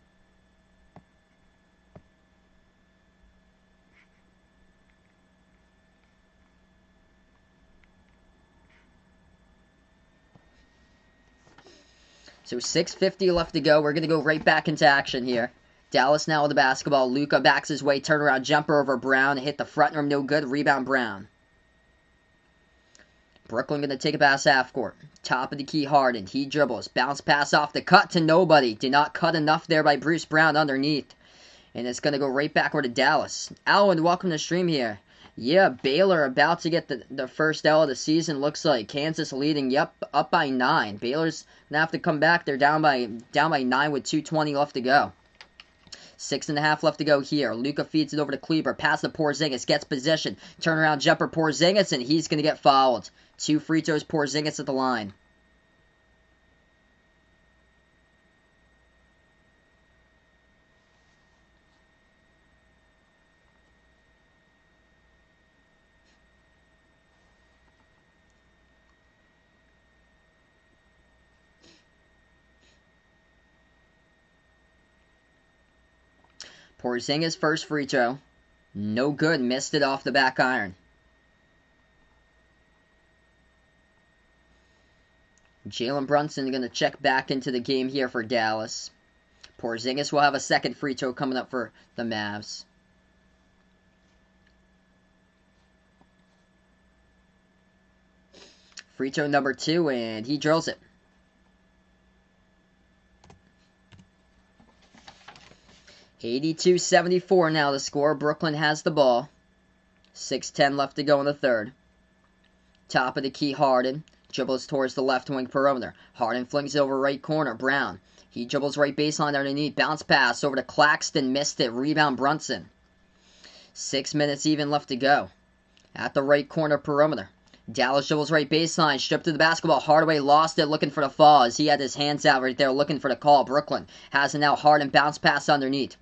Speaker 1: So 6:50 left to go. We're going to go right back into action here. Dallas now with the basketball. Luka backs his way. Turnaround jumper over Brown. Hit the front rim. No good. Rebound Brown. Brooklyn going to take a pass half court. Top of the key Harden. He dribbles. Bounce pass off the cut to nobody. Did not cut enough there by Bruce Brown underneath. And it's going to go right backward to Dallas. Alwyn, welcome to the stream here. Yeah, Baylor about to get the first L of the season, looks like. Kansas leading, yep, up by 9. Baylor's going to have to come back. They're down by 9 with 2:20 left to go. 6.5 left to go here. Luka feeds it over to Kleber. Pass to Porzingis. Gets position. Turnaround jumper Porzingis, and he's going to get fouled. 2 free throws Porzingis at the line. Porzingis' first free throw. No good. Missed it off the back iron. Jalen Brunson going to check back into the game here for Dallas. Porzingis will have a second free throw coming up for the Mavs. Free throw number 2, and he drills it. 82-74 now the score. Brooklyn has the ball. 6:10 left to go in the third. Top of the key, Harden. Dribbles towards the left wing perimeter. Harden flings it over right corner. Brown. He dribbles right baseline underneath. Bounce pass over to Claxton. Missed it. Rebound Brunson. 6 minutes even left to go. At the right corner perimeter. Dallas dribbles right baseline. Stripped to the basketball. Hardaway lost it looking for the fall as he had his hands out right there looking for the call. Brooklyn has it now. Harden bounce pass underneath.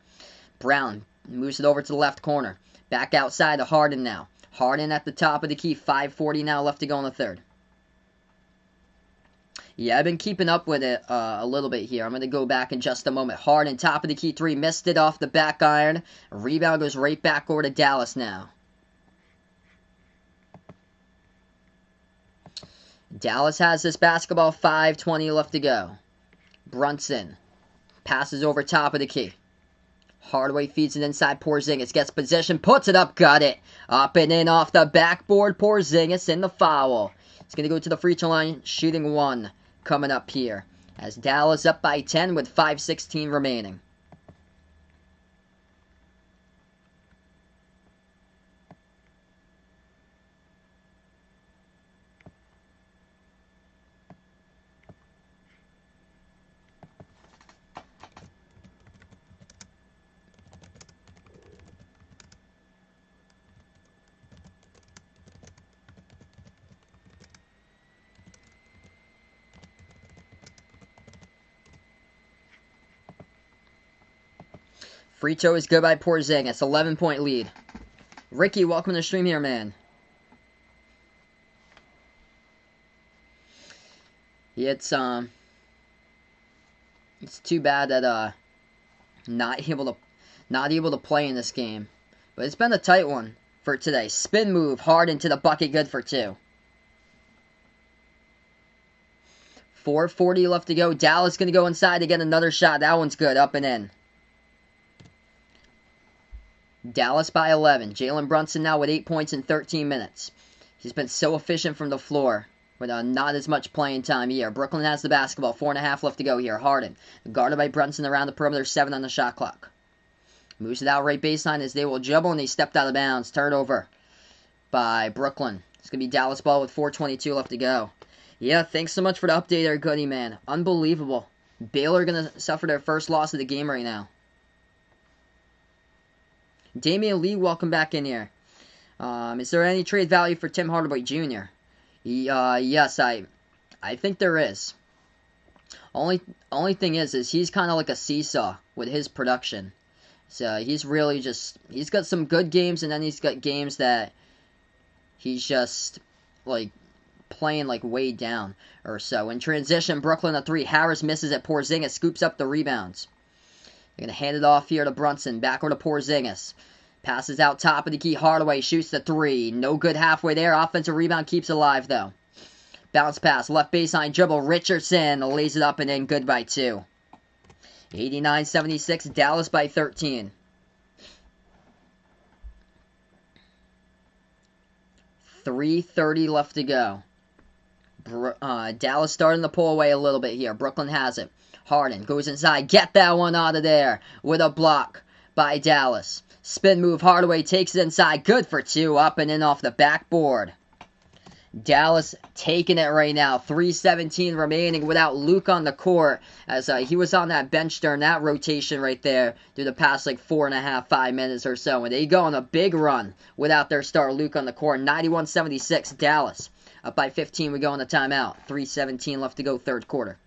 Speaker 1: Brown moves it over to the left corner. Back outside to Harden now. Harden at the top of the key. 5:40 now left to go in the third. Yeah, I've been keeping up with it a little bit here. I'm going to go back in just a moment. Harden, top of the key three. Missed it off the back iron. Rebound goes right back over to Dallas now. Dallas has this basketball. 5:20 left to go. Brunson passes over top of the key. Hardaway feeds it inside. Porzingis gets position, puts it up, got it. Up and in off the backboard. Porzingis in the foul. He's going to go to the free throw line, shooting one coming up here. As Dallas up by 10 with 5:16 remaining. Free throw is good by Porzingis. 11-point lead. Ricky, welcome to the stream here, man. It's too bad that not able to play in this game. But it's been a tight one for today. Spin move, hard into the bucket, good for two. 4:40 left to go. Dallas gonna go inside to get another shot. That one's good, up and in. Dallas by 11. Jalen Brunson now with 8 points in 13 minutes. He's been so efficient from the floor with not as much playing time here. Brooklyn has the basketball. 4.5 left to go here. Harden guarded by Brunson around the perimeter. 7 on the shot clock. Moves it out right baseline as they will dribble, and he stepped out of bounds. Turnover by Brooklyn. It's going to be Dallas ball with 4:22 left to go. Yeah, thanks so much for the update there, Goody, man. Unbelievable. Baylor going to suffer their first loss of the game right now. Damian Lee, welcome back in here. Is there any trade value for Tim Hardaway Jr.? Yes, I think there is. Only thing is he's kind of like a seesaw with his production. So he's got some good games, and then he's got games that he's just like playing like way down or so. In transition, Brooklyn a three. Harris misses it. Porzingis scoops up the rebounds. They're going to hand it off here to Brunson. Backward to Porzingis. Passes out top of the key. Hardaway shoots the three. No good halfway there. Offensive rebound keeps alive, though. Bounce pass. Left baseline dribble. Richardson lays it up and in. Good by 2. 89-76. Dallas by 13. 3:30 left to go. Dallas starting to pull away a little bit here. Brooklyn has it. Harden goes inside. Get that one out of there with a block by Dallas. Spin move. Hardaway takes it inside. Good for 2. Up and in off the backboard. Dallas taking it right now. 3:17 remaining without Luke on the court. As he was on that bench during that rotation right there through the past like 4.5, 5 minutes or so. And they go on a big run without their star Luke on the court. 91-76 Dallas. Up by 15. We go on the timeout. 3:17 left to go third quarter.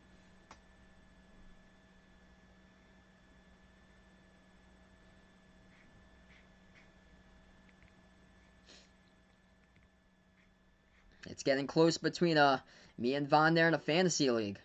Speaker 1: It's getting close between me and Vaughn there in a fantasy league.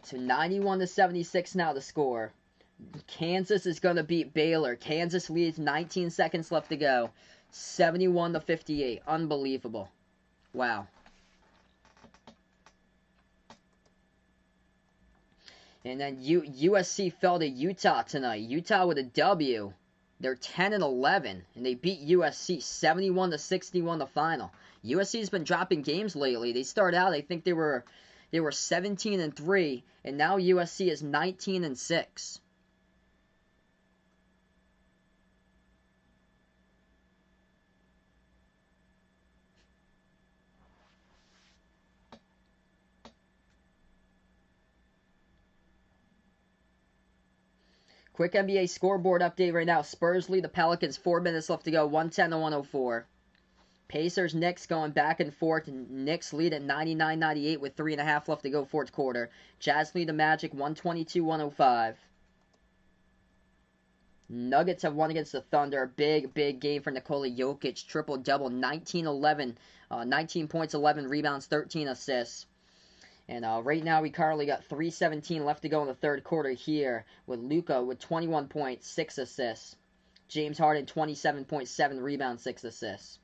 Speaker 1: So 91-76 now the score. Kansas is going to beat Baylor. Kansas leads 19 seconds left to go. 71-58. Unbelievable. Wow. And then USC fell to Utah tonight. Utah with a W. They're 10-11, and they beat USC 71-61 the final. USC's been dropping games lately. They started out, I think they were 17-3, and now USC is 19-6. Quick NBA scoreboard update right now. Spurs lead the Pelicans. 4 minutes left to go. 110-104. Pacers, Knicks going back and forth. Knicks lead at 99-98 with 3.5 left to go, fourth quarter. Jazz lead the Magic 122-105. Nuggets have won against the Thunder. Big game for Nikola Jokic. Triple-double, 19-11. 19 points, 11 rebounds, 13 assists. And right now we currently got 3:17 left to go in the third quarter here with Luka with 21 points, 6 assists. James Harden, 27.7 rebounds, 6 assists.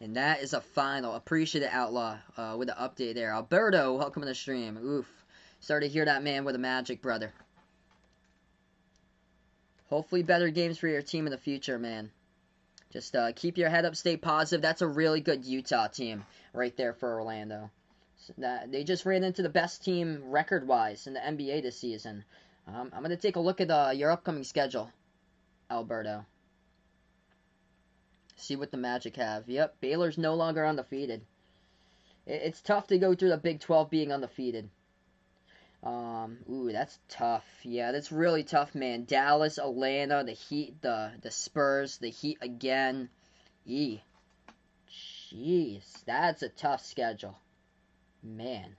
Speaker 1: And that is a final. Appreciate it, Outlaw, with the update there. Alberto, welcome to the stream. Oof. Started to hear that man with a Magic, brother. Hopefully better games for your team in the future, man. Just keep your head up, stay positive. That's a really good Utah team right there for Orlando. So they just ran into the best team record-wise in the NBA this season. I'm going to take a look at your upcoming schedule, Alberto. See what the Magic have. Yep, Baylor's no longer undefeated. It's tough to go through the Big 12 being undefeated. Ooh, that's tough. Yeah, that's really tough, man. Dallas, Atlanta, the Heat, the Spurs, the Heat again. Jeez, that's a tough schedule. Man.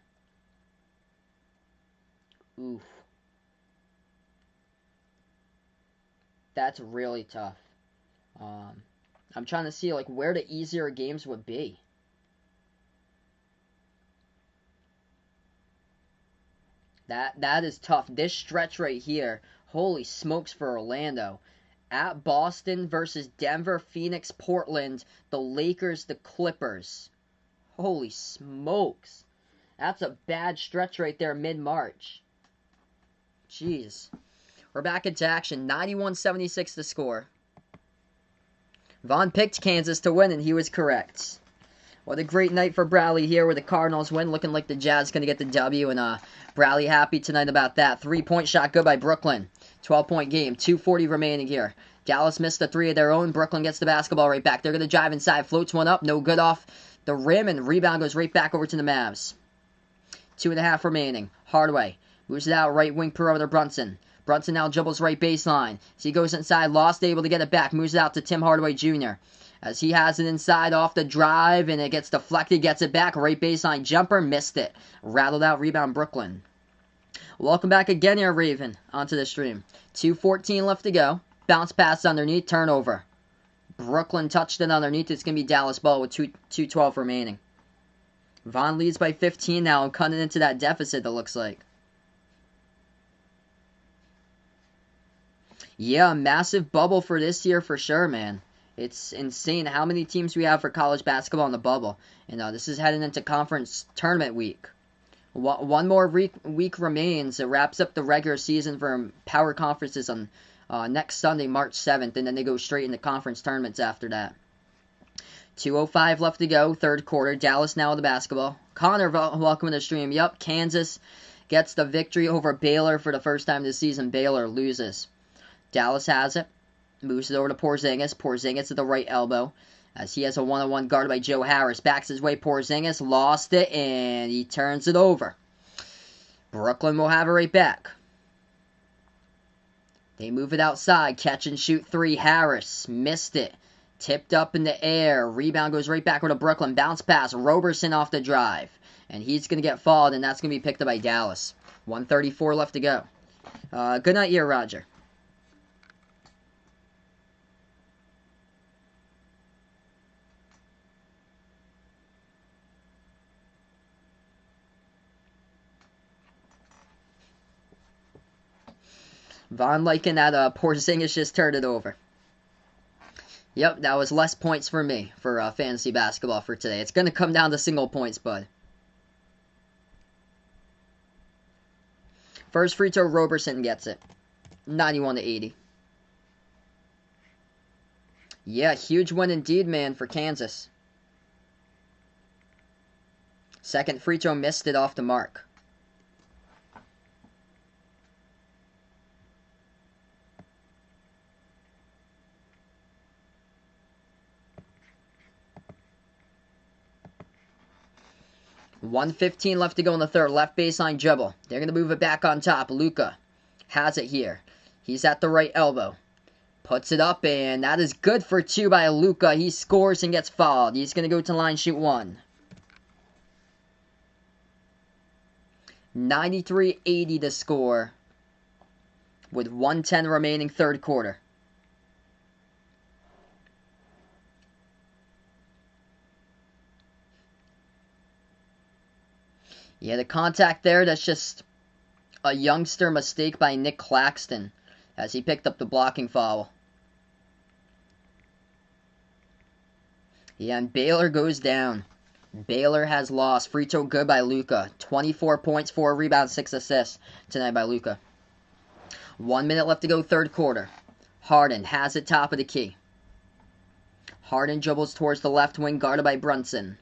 Speaker 1: Oof. That's really tough. I'm trying to see, like, where the easier games would be. That is tough. This stretch right here, holy smokes for Orlando. At Boston versus Denver, Phoenix, Portland, the Lakers, the Clippers. Holy smokes. That's a bad stretch right there mid-March. Jeez. We're back into action. 91-76 the score. Vaughn picked Kansas to win, and he was correct. What a great night for Bradley here with the Cardinals win. Looking like the Jazz going to get the W, and Bradley happy tonight about that. 3-point shot good by Brooklyn. 12-point game. 2:40 remaining here. Dallas missed the 3 of their own. Brooklyn gets the basketball right back. They're going to drive inside. Floats one up. No good off the rim, and rebound goes right back over to the Mavs. 2.5 remaining. Hardaway moves it out. Right wing perimeter Brunson. Brunson now dribbles right baseline. As he goes inside. Lost, able to get it back. Moves it out to Tim Hardaway Jr. As he has it inside off the drive, and it gets deflected, gets it back, right baseline jumper, missed it. Rattled out, rebound Brooklyn. Welcome back again here, Raven, onto the stream. 2:14 left to go. Bounce pass underneath, turnover. Brooklyn touched it underneath. It's going to be Dallas ball with 2:12 remaining. Vaughn leads by 15 now and cutting into that deficit, it looks like. Yeah, massive bubble for this year for sure, man. It's insane how many teams we have for college basketball in the bubble. And this is heading into conference tournament week. One more week remains. It wraps up the regular season for power conferences on next Sunday, March 7th. And then they go straight into conference tournaments after that. 2:05 left to go, third quarter. Dallas now with the basketball. Connor, welcome to the stream. Yup, Kansas gets the victory over Baylor for the first time this season. Baylor loses. Dallas has it. Moves it over to Porzingis. Porzingis at the right elbow. As he has a one-on-one guarded by Joe Harris. Backs his way. Porzingis lost it. And he turns it over. Brooklyn will have it right back. They move it outside. Catch and shoot 3. Harris. Missed it. Tipped up in the air. Rebound goes right back over to Brooklyn. Bounce pass. Roberson off the drive. And he's going to get fouled. And that's going to be picked up by Dallas. 1:34 left to go. Good night here, Roger. Vaughn liking that Porzingis just turned it over. Yep, that was less points for me for fantasy basketball for today. It's going to come down to single points, bud. First free throw, Roberson gets it. 91 to 80. Yeah, huge win indeed, man, for Kansas. Second free throw, missed it off the mark. $1:15 left to go in the third. Left baseline dribble. They're going to move it back on top. Luka has it here. He's at the right elbow. Puts it up, and that is good for two by Luka. He scores and gets fouled. He's going to go to the line, shoot one. 93-80 to score with 1:10 remaining third quarter. Yeah, the contact there, that's just a youngster mistake by Nick Claxton as he picked up the blocking foul. Yeah, and Baylor goes down. Baylor has lost. Free throw good by Luka. 24 points, 4 rebounds, 6 assists tonight by Luka. 1 minute left to go, third quarter. Harden has it top of the key. Harden dribbles towards the left wing, guarded by Brunson.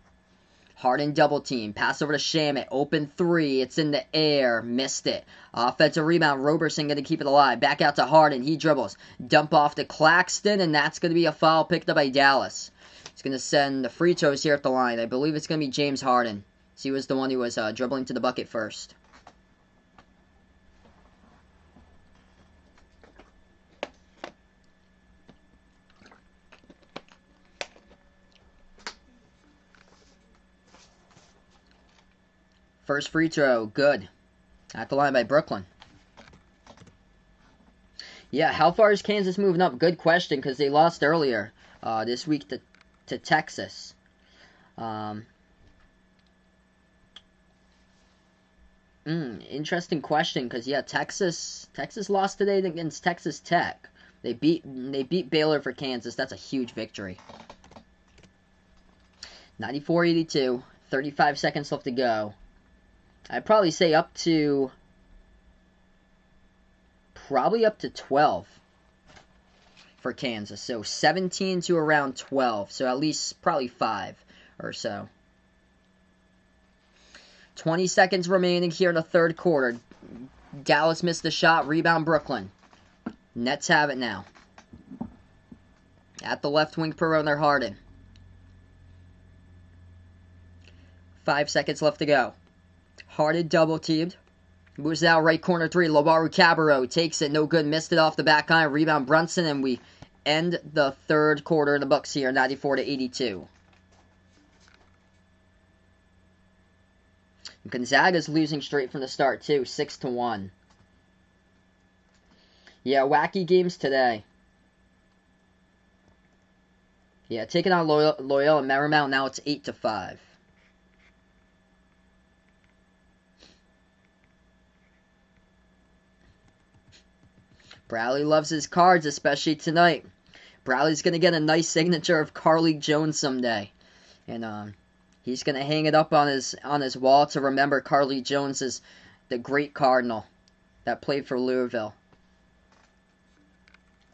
Speaker 1: Harden double team. Pass over to Shamet. Open three. It's in the air. Missed it. Offensive rebound. Roberson going to keep it alive. Back out to Harden. He dribbles. Dump off to Claxton, and that's going to be a foul picked up by Dallas. He's going to send the free throws here at the line. I believe it's going to be James Harden. So he was the one who was dribbling to the bucket first. First free throw, good. At the line by Brooklyn. Yeah, how far is Kansas moving up? Good question, because they lost earlier this week to Texas. Interesting question, because yeah, Texas lost today against Texas Tech. They beat Baylor for Kansas. That's a huge victory. 94-82. 35 seconds left to go. I'd probably say up to 12 for Kansas. So 17 to around 12. So at least probably 5 or so. 20 seconds remaining here in the third quarter. Dallas missed the shot. Rebound Brooklyn. Nets have it now. At the left wing perimeter, Harden. 5 seconds left to go. Harden double teamed. Moves out right corner three. Lobaru Cabarro takes it. No good. Missed it off the back line. Rebound Brunson. And we end the third quarter in the Bucks here. 94-82. Gonzaga's losing straight from the start too. 6-1. Yeah, wacky games today. Yeah, taking on Loyola and Marymount. Now it's 8-5. Bradley loves his cards, especially tonight. Bradley's going to get a nice signature of Carly Jones someday. And he's going to hang it up on his wall to remember Carly Jones as the great Cardinal that played for Louisville.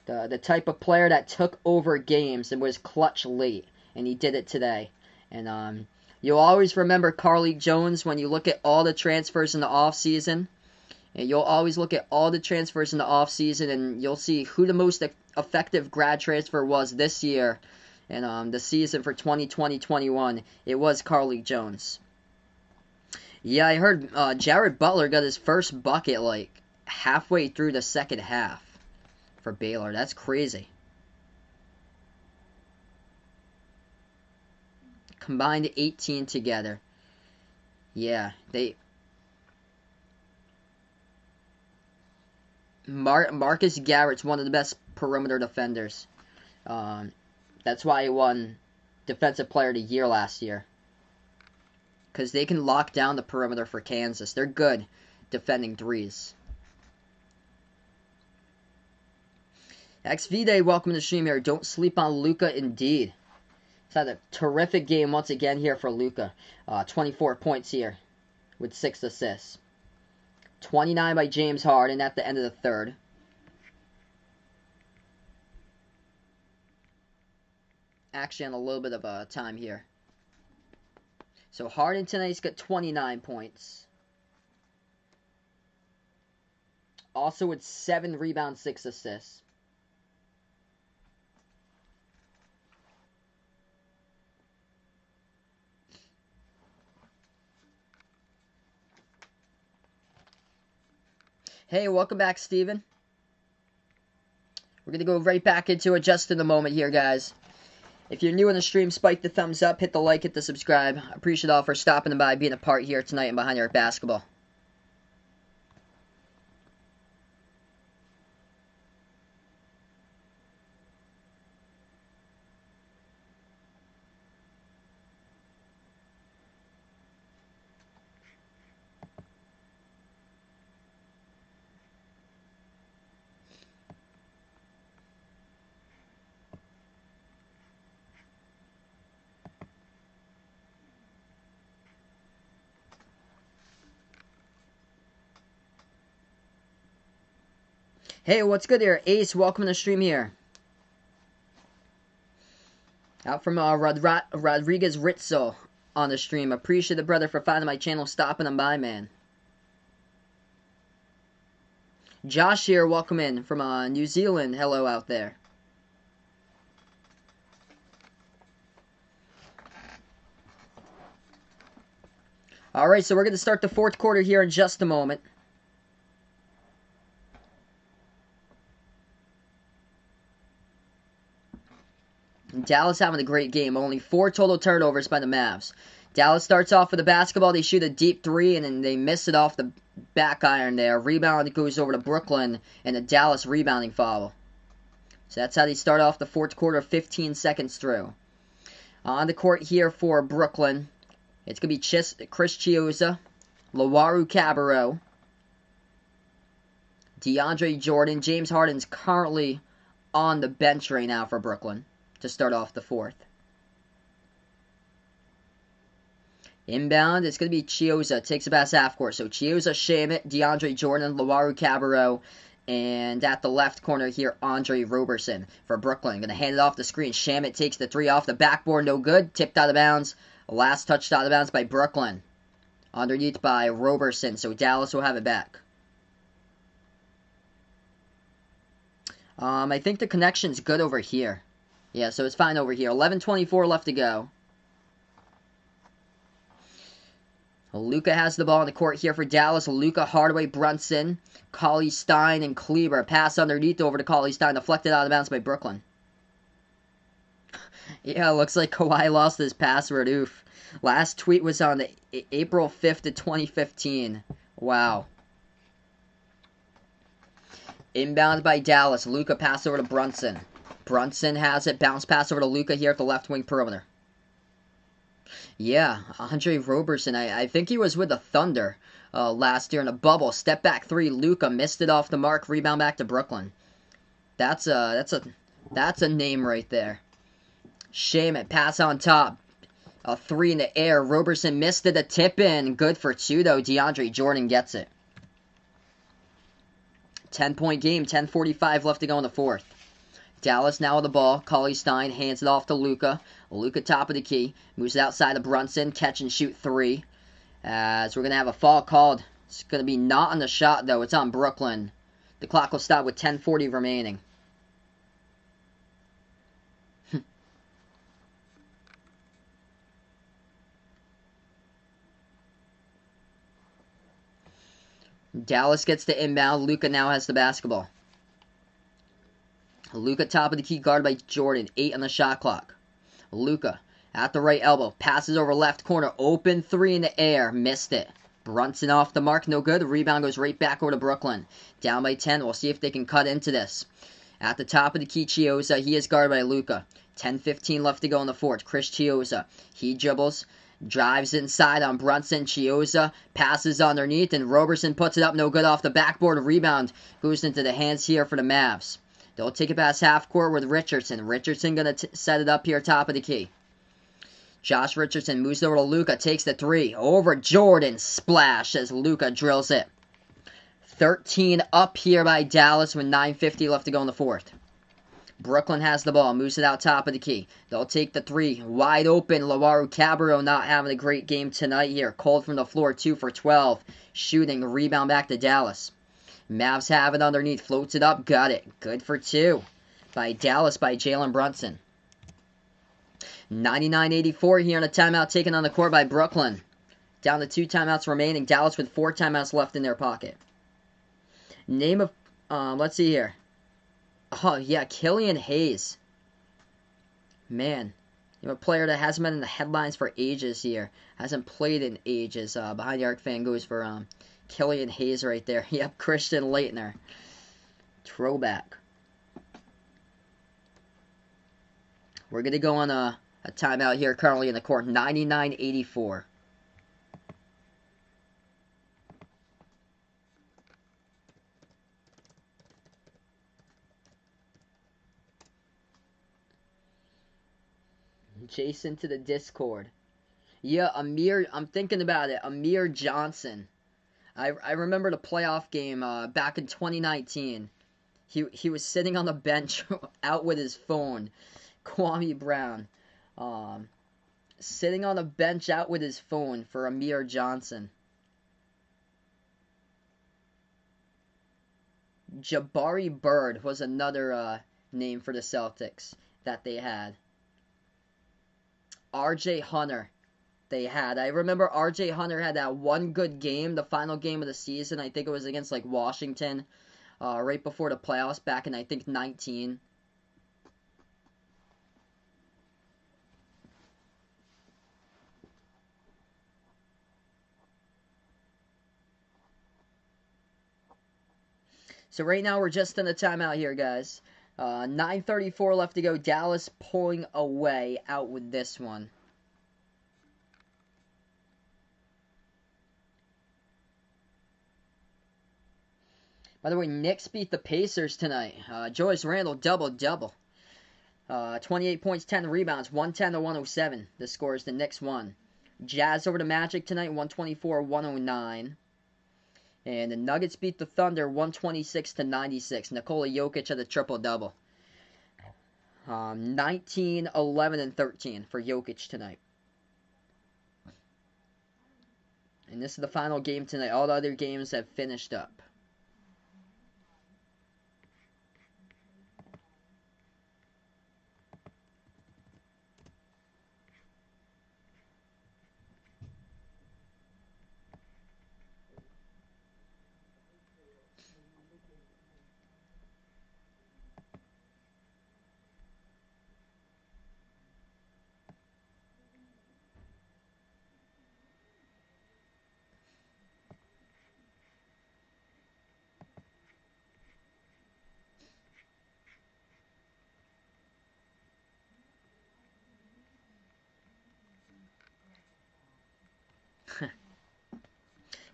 Speaker 1: The type of player that took over games and was clutch late. And he did it today. And you'll always remember Carly Jones when you look at all the transfers in the offseason. And you'll always look at all the transfers in the offseason, and you'll see who the most effective grad transfer was this year. And the season for 2020-21, it was Carly Jones. Yeah, I heard Jared Butler got his first bucket like halfway through the second half for Baylor. That's crazy. Combined 18 together. Yeah, Marcus Garrett's one of the best perimeter defenders. That's why he won Defensive Player of the Year last year. Because they can lock down the perimeter for Kansas. They're good defending threes. XV welcome to the stream here. Don't sleep on Luka, indeed. He's had a terrific game once again here for Luka. 24 points here with 6 assists. 29 by James Harden at the end of the third. Actually on a little bit of time here. So Harden tonight's got 29 points. Also with 7 rebounds, 6 assists. Hey, welcome back, Steven. We're going to go right back into it just in a moment here, guys. If you're new on the stream, spike the thumbs up, hit the like, hit the subscribe. I appreciate all for stopping by, being a part here tonight and Behind Your Arc Basketball. Hey, what's good here? Ace, welcome to the stream here. Out from Rodriguez Ritzel on the stream. Appreciate the brother for finding my channel, stopping them by, man. Josh here, welcome in from New Zealand. Hello out there. Alright, so we're going to start the fourth quarter here in just a moment. Dallas having a great game. Only 4 total turnovers by the Mavs. Dallas starts off with the basketball. They shoot a deep 3, and then they miss it off the back iron there. Rebound goes over to Brooklyn, and a Dallas rebounding foul. So that's how they start off the fourth quarter, 15 seconds through. On the court here for Brooklyn, it's going to be Chris Chiozza, Lowaru Cabarrot, DeAndre Jordan. James Harden's currently on the bench right now for Brooklyn to start off the fourth. Inbound, it's going to be Chiozza. Takes a pass half court. So Chiozza, Shamit, DeAndre Jordan, Lowaru Cabarrot, and at the left corner here, Andre Roberson for Brooklyn. Going to hand it off the screen. Shamit takes the 3 off the backboard. No good. Tipped out of bounds. Last touched out of bounds by Brooklyn. Underneath by Roberson. So Dallas will have it back. I think the connection's good over here. Yeah, so it's fine over here. 11:24 left to go. Luka has the ball in the court here for Dallas. Luka, Hardaway, Brunson, Cauley Stein, and Kleber. Pass underneath over to Cauley Stein. Deflected out of bounds by Brooklyn. Yeah, looks like Kawhi lost his password. Oof. Last tweet was on the April 5th of 2015. Wow. Inbound by Dallas. Luka pass over to Brunson. Brunson has it. Bounce pass over to Luka here at the left wing perimeter. Yeah, Andre Roberson. I think he was with the Thunder last year in a bubble. Step back 3. Luka missed it off the mark. Rebound back to Brooklyn. That's a name right there. Shamit pass on top. A 3 in the air. Roberson missed it. A tip in. Good for 2 though. DeAndre Jordan gets it. 10-point game. 10:45 left to go in the fourth. Dallas now with the ball. Cauley Stein hands it off to Luka. Luka top of the key. Moves it outside of Brunson. Catch and shoot 3. As we're going to have a foul called. It's going to be not on the shot, though. It's on Brooklyn. The clock will stop with 10:40 remaining. Dallas gets the inbound. Luka now has the basketball. Luka top of the key, guarded by Jordan. 8 on the shot clock. Luka at the right elbow. Passes over left corner. Open 3 in the air. Missed it. Brunson off the mark. No good. The rebound goes right back over to Brooklyn. Down by 10. We'll see if they can cut into this. At the top of the key, Chiozza. He is guarded by Luka. 10:15 left to go in the fourth. Chris Chiozza. He dribbles. Drives inside on Brunson. Chiozza passes underneath. And Roberson puts it up. No good off the backboard. Rebound goes into the hands here for the Mavs. They'll take it past half court with Richardson. Richardson going to set it up here top of the key. Josh Richardson moves over to Luka, takes the three. Over Jordan, splash as Luka drills it. 13 up here by Dallas with 9:50 left to go in the fourth. Brooklyn has the ball, moves it out top of the key. They'll take the three. Wide open, Lawaru Cabarro not having a great game tonight here. Cold from the floor, 2 for 12. Shooting, rebound back to Dallas. Mavs have it underneath, floats it up, got it. Good for 2 by Dallas by Jalen Brunson. 99-84 here in a timeout taken on the court by Brooklyn. Down to 2 timeouts remaining. Dallas with 4 timeouts left in their pocket. Name of, let's see here. Oh, yeah, Killian Hayes. Man, a player that hasn't been in the headlines for ages here. Hasn't played in ages. Behind the arc fan goes for Killian Hayes right there. Yep, Christian Laettner. Throwback. We're going to go on a timeout here currently in the court. 99-84. Jason to the Discord. Yeah, I'm thinking about it. Amir Johnson. I remember the playoff game back in 2019. He was sitting on the bench out with his phone. Kwame Brown. Sitting on the bench out with his phone for Amir Johnson. Jabari Bird was another name for the Celtics that they had. R.J. Hunter they had. I remember R.J. Hunter had that one good game, the final game of the season. I think it was against, like, Washington right before the playoffs back in, I think, 19. So right now we're just in a timeout here, guys. 9:34 left to go. Dallas pulling away out with this one. By the way, Knicks beat the Pacers tonight. Julius Randle double-double. 28 points, 10 rebounds, 110-107. The score is the Knicks won. Jazz over the Magic tonight, 124-109. And the Nuggets beat the Thunder 126-96. Nikola Jokic had a triple-double. 19, 11, and 13 for Jokic tonight. And this is the final game tonight. All the other games have finished up.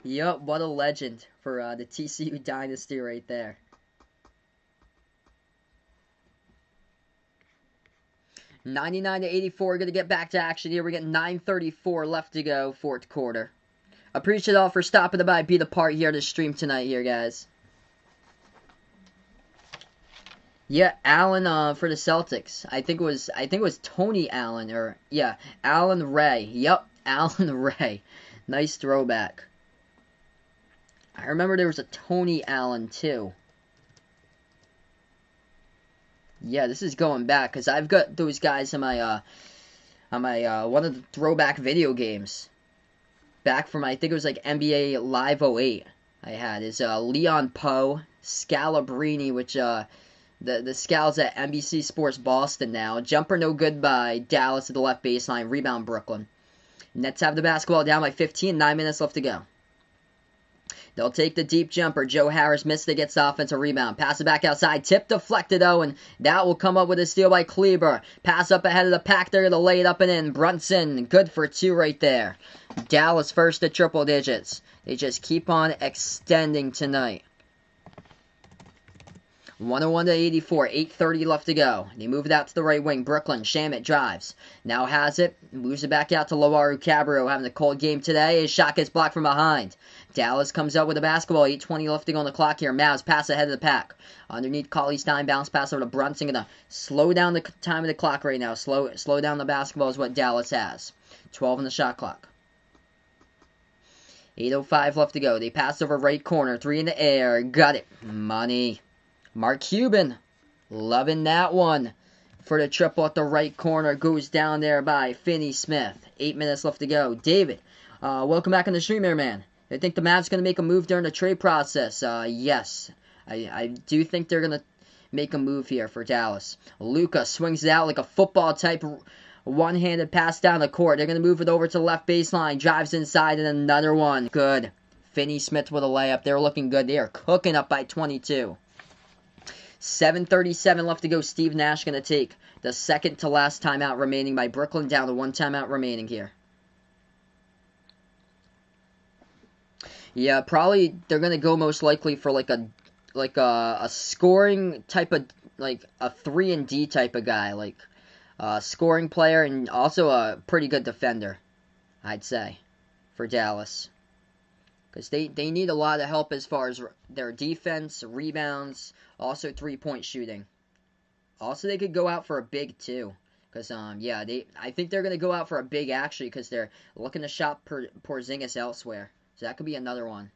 Speaker 1: Yup, what a legend for the TCU dynasty right there. $99-84, going to get back to action here. We got 9:34 left to go, fourth quarter. Appreciate it all for stopping by, be the part here to stream tonight here, guys. Yeah, Allen for the Celtics. I think it was Tony Allen, or yeah, Allen Ray. Yup, Allen Ray. Nice throwback. I remember there was a Tony Allen, too. Yeah, this is going back, because I've got those guys in my, one of the throwback video games. Back from, I think it was like NBA Live 08. I had is Leon Poe, Scalabrini, which, the Scals at NBC Sports Boston now. Jumper no good by Dallas at the left baseline. Rebound Brooklyn. Nets have the basketball down by 15. 9 minutes left to go. They'll take the deep jumper. Joe Harris missed it, gets the offensive rebound. Pass it back outside. Tip deflected, though, and that will come up with a steal by Kleber. Pass up ahead of the pack. They're going to lay it up and in. Brunson, good for 2 right there. Dallas first to triple digits. They just keep on extending tonight. 101 to 84, 8:30 left to go. They move it out to the right wing. Brooklyn, Shamit drives. Now has it. Moves it back out to Loaru Cabrio, having a cold game today. His shot gets blocked from behind. Dallas comes up with the basketball. 8:20 left to go on the clock here. Mavs pass ahead of the pack. Underneath Cauley Stein, bounce pass over to Brunson. Gonna slow down the time of the clock right now. Slow down the basketball is what Dallas has. 12 on the shot clock. 8:05 left to go. They pass over right corner. 3 in the air. Got it. Money. Mark Cuban. Loving that one. For the triple at the right corner. Goes down there by Finney Smith. 8 minutes left to go. David. Welcome back on the stream here, man. I think the Mavs going to make a move during the trade process. Yes. I do think they're going to make a move here for Dallas. Luka swings it out like a football type one-handed pass down the court. They're going to move it over to the left baseline. Drives inside and another one. Good. Finney Smith with a layup. They're looking good. They are cooking up by 22. 7:37 left to go. Steve Nash going to take the second to last timeout remaining by Brooklyn. Down to 1 timeout remaining here. Yeah, probably they're going to go most likely for like a scoring type of, like a 3-and-D type of guy. Like scoring player and also a pretty good defender, I'd say, for Dallas. Because they need a lot of help as far as their defense, rebounds, also 3-point shooting. Also, they could go out for a big, too. Because, I think they're going to go out for a big, actually, because they're looking to shop Porzingis elsewhere. So that could be another one.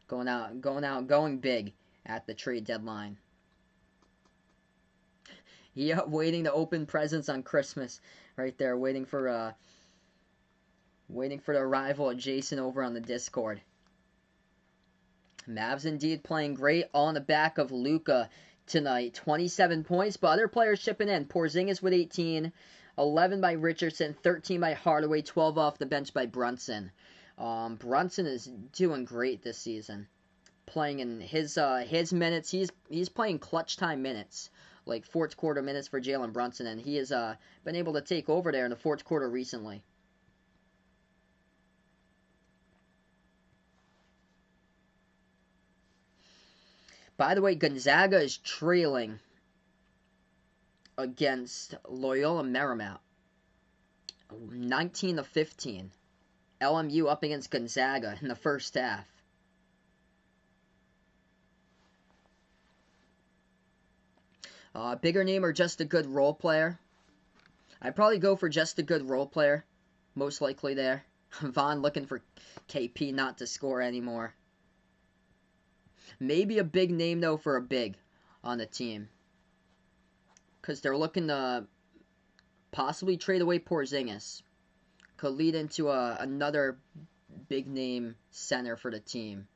Speaker 1: Going big at the trade deadline. Yeah, waiting to open presents on Christmas. Right there, waiting for the arrival of Jason over on the Discord. Mavs indeed playing great on the back of Luka tonight. 27 points, but other players chipping in. Porzingis with 18, 11 by Richardson, 13 by Hardaway, 12 off the bench by Brunson. Brunson is doing great this season. Playing in his minutes, he's playing clutch time minutes. Like fourth quarter minutes for Jalen Brunson, and he has been able to take over there in the fourth quarter recently. By the way, Gonzaga is trailing against Loyola Marymount, 19-15. LMU up against Gonzaga in the first half. Bigger name or just a good role player? I'd probably go for just a good role player. Most likely there. Vaughn looking for KP not to score anymore. Maybe a big name, though, for a big on the team. Because they're looking to possibly trade away Porzingis. Could lead into another big name center for the team.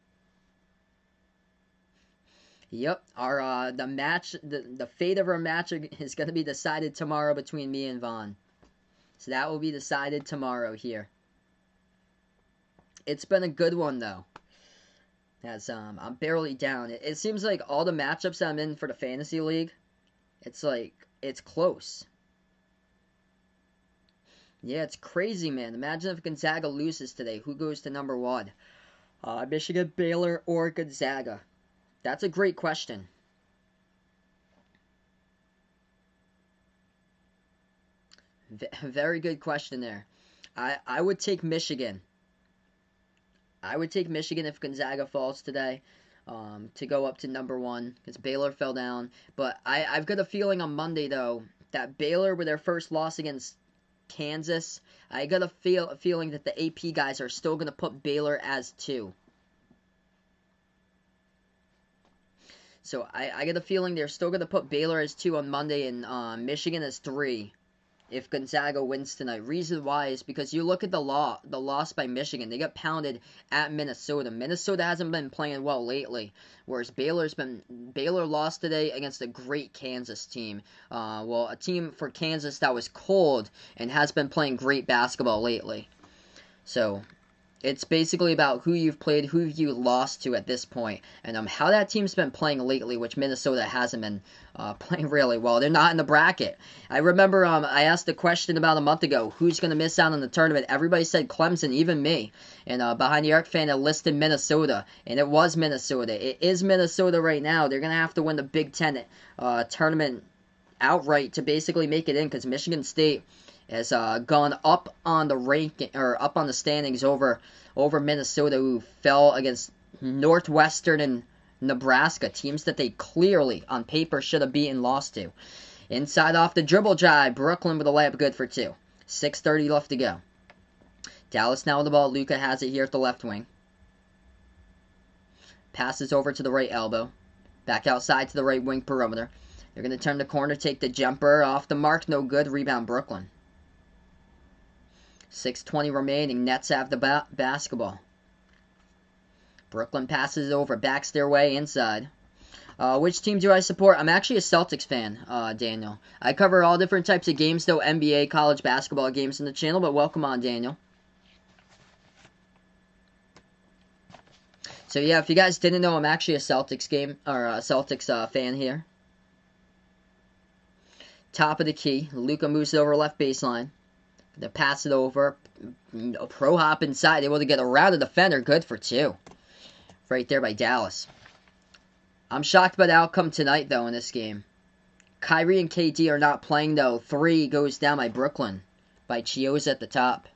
Speaker 1: Yep, the fate of our match is going to be decided tomorrow between me and Vaughn. So that will be decided tomorrow here. It's been a good one, though. As I'm barely down. It seems like all the matchups I'm in for the fantasy league, it's close. Yeah, it's crazy, man. Imagine if Gonzaga loses today. Who goes to number 1? Michigan, Baylor, or Gonzaga? That's a great question. Very good question there. I would take Michigan. I would take Michigan if Gonzaga falls today to go up to number 1 because Baylor fell down. But I've got a feeling on Monday, though, that Baylor, with their first loss against Kansas, I got a feeling that the AP guys are still going to put Baylor as 2. So I get a feeling they're still going to put Baylor as 2 on Monday and Michigan as 3 if Gonzaga wins tonight. Reason why is because you look at the loss by Michigan. They got pounded at Minnesota. Minnesota hasn't been playing well lately, whereas Baylor lost today against a great Kansas team. A team for Kansas that was cold and has been playing great basketball lately. So It's basically about who you've played, who you lost to at this point, and how that team's been playing lately, which Minnesota hasn't been playing really well. They're not in the bracket. I remember I asked a question about a month ago, who's going to miss out on the tournament? Everybody said Clemson, even me. And Behind the Arc fan had listed Minnesota, and it was Minnesota. It is Minnesota right now. They're going to have to win the Big Ten tournament outright to basically make it in, because Michigan State has gone up on the ranking or up on the standings over Minnesota, who fell against Northwestern and Nebraska, teams that they clearly on paper should have beaten, lost to. Inside off the dribble drive, Brooklyn with a layup, good for 2. 6:30 left to go. Dallas now with the ball. Luka has it here at the left wing. Passes over to the right elbow. Back outside to the right wing perimeter. They're going to turn the corner, take the jumper off the mark, no good. Rebound Brooklyn. 6:20 remaining. Nets have the basketball. Brooklyn passes it over, backs their way inside. Which team do I support? I'm actually a Celtics fan, Daniel. I cover all different types of games, though, NBA, college basketball games in the channel, but welcome on, Daniel. So yeah, if you guys didn't know, I'm actually a Celtics fan here. Top of the key. Luka moves it over left baseline. They pass it over. Pro hop inside. Able to get around the defender. Good for 2. Right there by Dallas. I'm shocked by the outcome tonight, though, in this game. Kyrie and KD are not playing, though. 3 goes down by Brooklyn. By Chiozza at the top.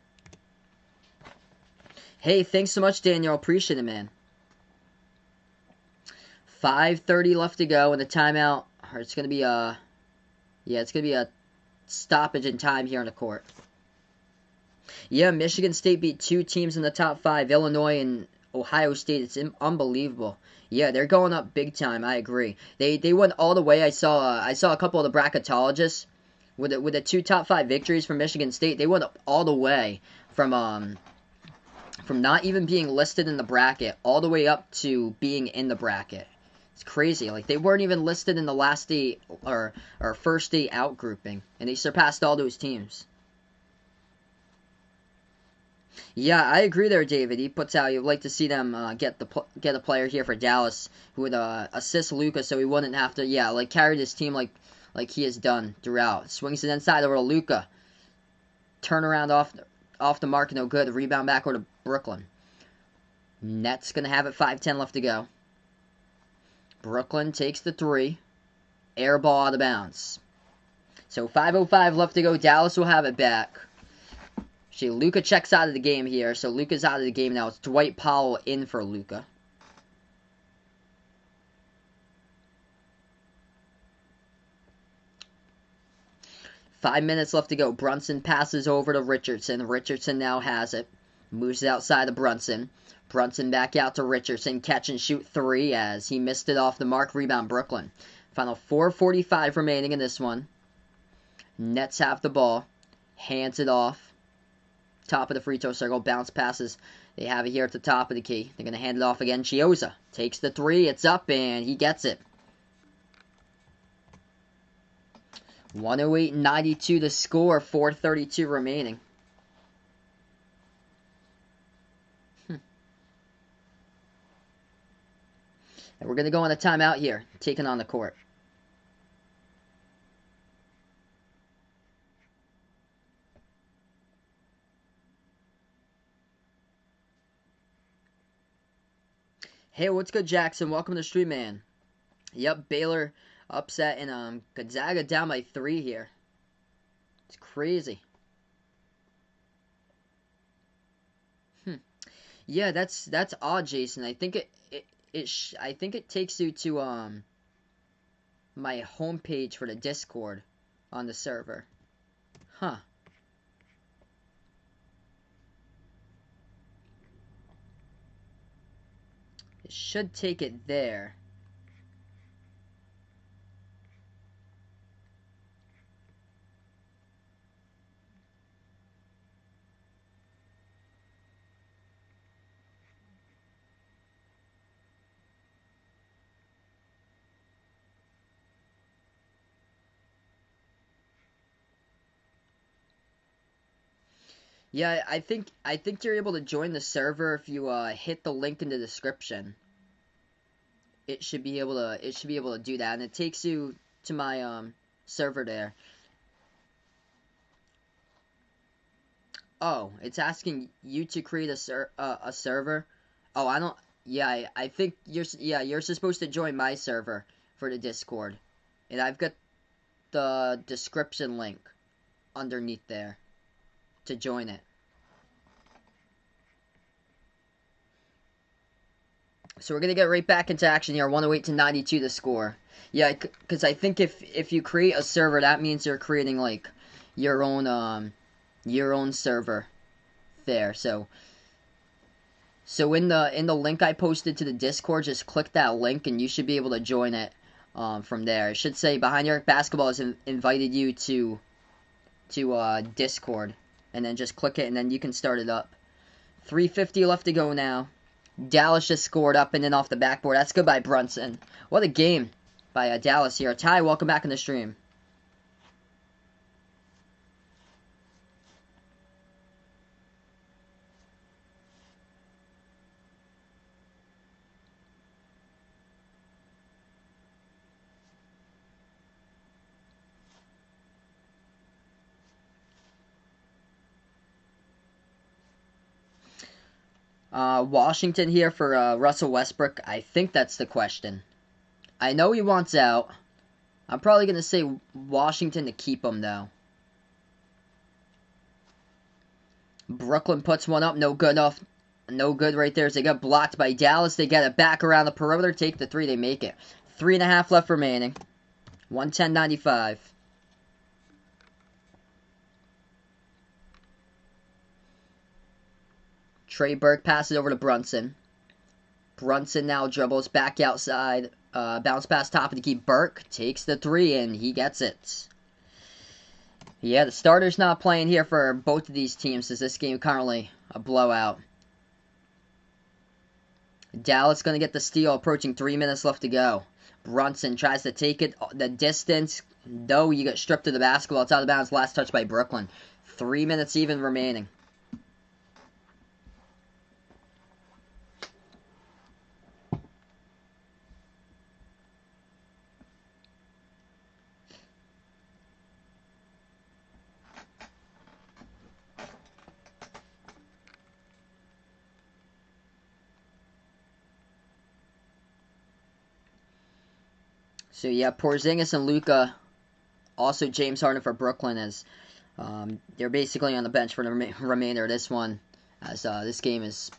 Speaker 1: Hey, thanks so much, Daniel. Appreciate it, man. 5:30 left to go, and the timeout. Or it's going to be a... Yeah, it's going to be a stoppage in time here on the court. Yeah, Michigan State beat 2 teams in the top 5, Illinois and Ohio State. It's unbelievable. Yeah, they're going up big time. I agree. They went all the way. I saw a couple of the bracketologists with the 2 top 5 victories from Michigan State. They went up all the way from not even being listed in the bracket all the way up to being in the bracket. It's crazy. Like, they weren't even listed in the last day or first day out grouping, and they surpassed all those teams. Yeah, I agree there, David. He puts out, you'd like to see them get a player here for Dallas who would assist Luka, so he wouldn't have to, carry this team like he has done throughout. Swings it inside over to Luka. Turnaround off the mark, no good. Rebound back over to Brooklyn. Nets gonna have it. 5:10 left to go. Brooklyn takes the 3. Air ball out of bounds. So 5:05 left to go. Dallas will have it back. Luka checks out of the game here, so Luka's out of the game now. It's Dwight Powell in for Luka. Five minutes left to go. Brunson passes over to Richardson. Richardson now has it. Moves it outside to Brunson. Brunson back out to Richardson. Catch and shoot 3 as he missed it off the mark. Rebound Brooklyn. Final 4:45 remaining in this one. Nets have the ball. Hands it off. Top of the free throw circle. Bounce passes. They have it here at the top of the key. They're going to hand it off again. Chiozza takes the 3. It's up, and he gets it. 108-92 to score. 4:32 remaining. And we're going to go on a timeout here. Taking on the court. Hey, what's good, Jackson? Welcome to the stream, man. Yep, Baylor upset, and Gonzaga down by 3 here. It's crazy. Yeah, that's odd, Jason. I think it takes you to my homepage for the Discord on the server. Huh. It should take it there. Yeah, I think you're able to join the server if you hit the link in the description. It should be able to do that, and it takes you to my server there. Oh, it's asking you to create a server. Oh, I don't. Yeah, I think you're supposed to join my server for the Discord, and I've got the description link underneath there to join it. So we're gonna get right back into action here. 108 to 92 the score. Yeah, because I think if you create a server, that means you're creating like your own server there. So in the link I posted to the Discord, just click that link and you should be able to join it from there. It should say Behind Your Basketball has invited you to Discord, and then just click it and then you can start it up. 3:50 left to go now. Dallas just scored up and in off the backboard. That's good by Brunson. What a game by Dallas here. Ty, welcome back in the stream. Washington here for Russell Westbrook. I think that's the question. I know he wants out. I'm probably going to say Washington to keep him, though. Brooklyn puts one up. No good off. No good right there as they got blocked by Dallas. They get it back around the perimeter. Take the three. They make it. 3.5 left remaining. 110-95. Trey Burke passes over to Brunson. Brunson now dribbles back outside. Bounce pass top of the key. Burke takes the three and he gets it. Yeah, the starter's not playing here for both of these teams as this game currently a blowout. Dallas going to get the steal, approaching 3 minutes left to go. Brunson tries to take it the distance. Though you get stripped of the basketball. It's out of bounds. Last touch by Brooklyn. 3 minutes even remaining. So yeah, Porzingis and Luka, also James Harden for Brooklyn, as they're basically on the bench for the remainder of this one, as this game is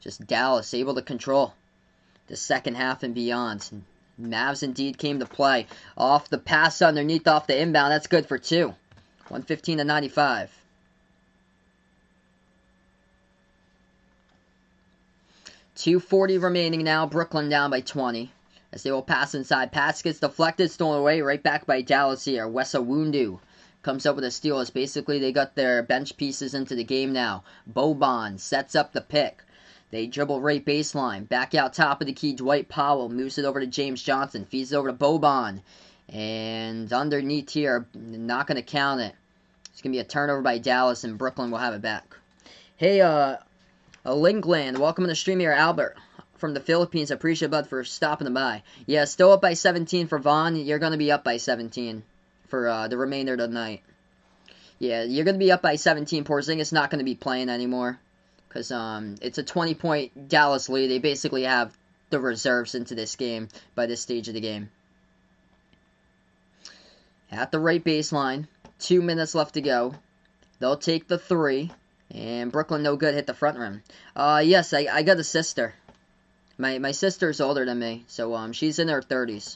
Speaker 1: just Dallas able to control the second half and beyond. Mavs indeed came to play. Off the pass underneath, off the inbound, that's good for two. 115-95. .240 remaining now. Brooklyn down by 20. As they will pass inside. Pass gets deflected, stolen away. Right back by Dallas here. Wesawundu comes up with a steal. As basically they got their bench pieces into the game now. Boban sets up the pick. They dribble right baseline. Back out top of the key. Dwight Powell moves it over to James Johnson. Feeds it over to Boban. And underneath here, not going to count it. It's going to be a turnover by Dallas, and Brooklyn will have it back. Hey, Lingland, welcome to the stream here, Albert from the Philippines. I appreciate Bud for stopping by. Yeah, still up by 17 for Vaughn. You're going to be up by 17 for the remainder of the night. Yeah, you're going to be up by 17. Porzingis not going to be playing anymore because it's a 20-point Dallas lead. They basically have the reserves into this game by this stage of the game. At the right baseline, 2 minutes left to go. They'll take the three. And Brooklyn no good, hit the front rim. Yes, I got a sister. My sister's older than me, so she's in her 30s.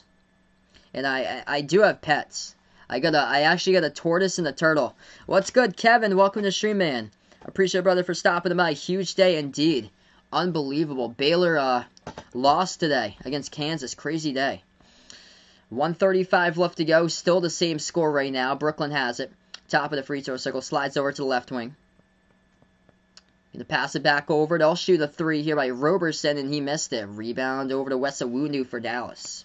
Speaker 1: And I do have pets. I actually got a tortoise and a turtle. What's good, Kevin? Welcome to stream, man. Appreciate it, brother, for stopping by. Huge day indeed. Unbelievable. Baylor lost today against Kansas. Crazy day. 1:35 left to go. Still the same score right now. Brooklyn has it. Top of the free throw circle. Slides over to the left wing. Gonna pass it back over. They'll shoot a three here by Roberson, and he missed it. Rebound over to Wesawundu for Dallas.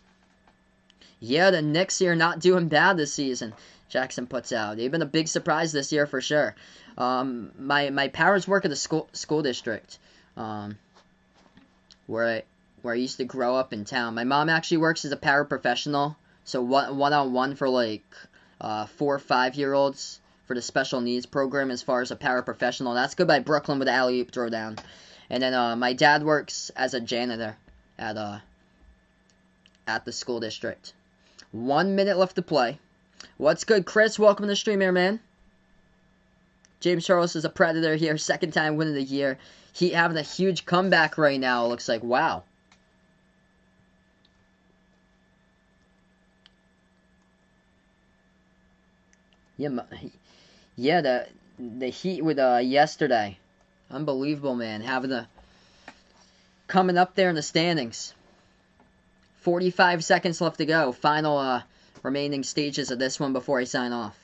Speaker 1: Yeah, the Knicks here not doing bad this season. Jackson puts out. They've been a big surprise this year for sure. My parents work at the school district, where I used to grow up in town. My mom actually works as a paraprofessional, so one-on-one for like 4 or 5 year olds for the special needs program as far as a paraprofessional. That's good by Brooklyn with the alley-oop throwdown. And then my dad works as a janitor at the school district. 1 minute left to play. What's good, Chris? Welcome to the stream here, man. James Charles is a Predator here. Second time win of the year. He having a huge comeback right now. It looks like, wow. Yeah, the Heat with yesterday. Unbelievable, man. Coming up there in the standings. 45 seconds left to go. Final remaining stages of this one before I sign off.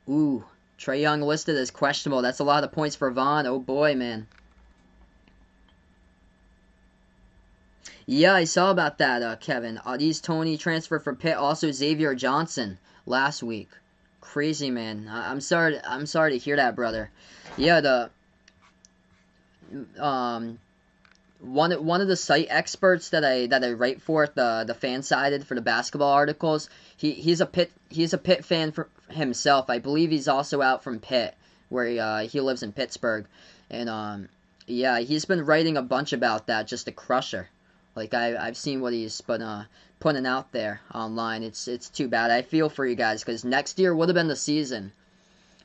Speaker 1: Ooh, Trae Young listed as questionable. That's a lot of points for Vaughn. Oh boy, man. Yeah, I saw about that, Kevin. Audi's Tony transfer from Pitt. Also Xavier Johnson last week. Crazy, man. I'm sorry to hear that, brother. Yeah, one of the site experts that I write for at the fan sided for the basketball articles, he's a Pitt fan for himself. I believe he's also out from Pitt, where he lives in Pittsburgh, and yeah, he's been writing a bunch about that. Just a crusher. Like I've seen what he's been putting out there online. It's too bad. I feel for you guys because next year would have been the season.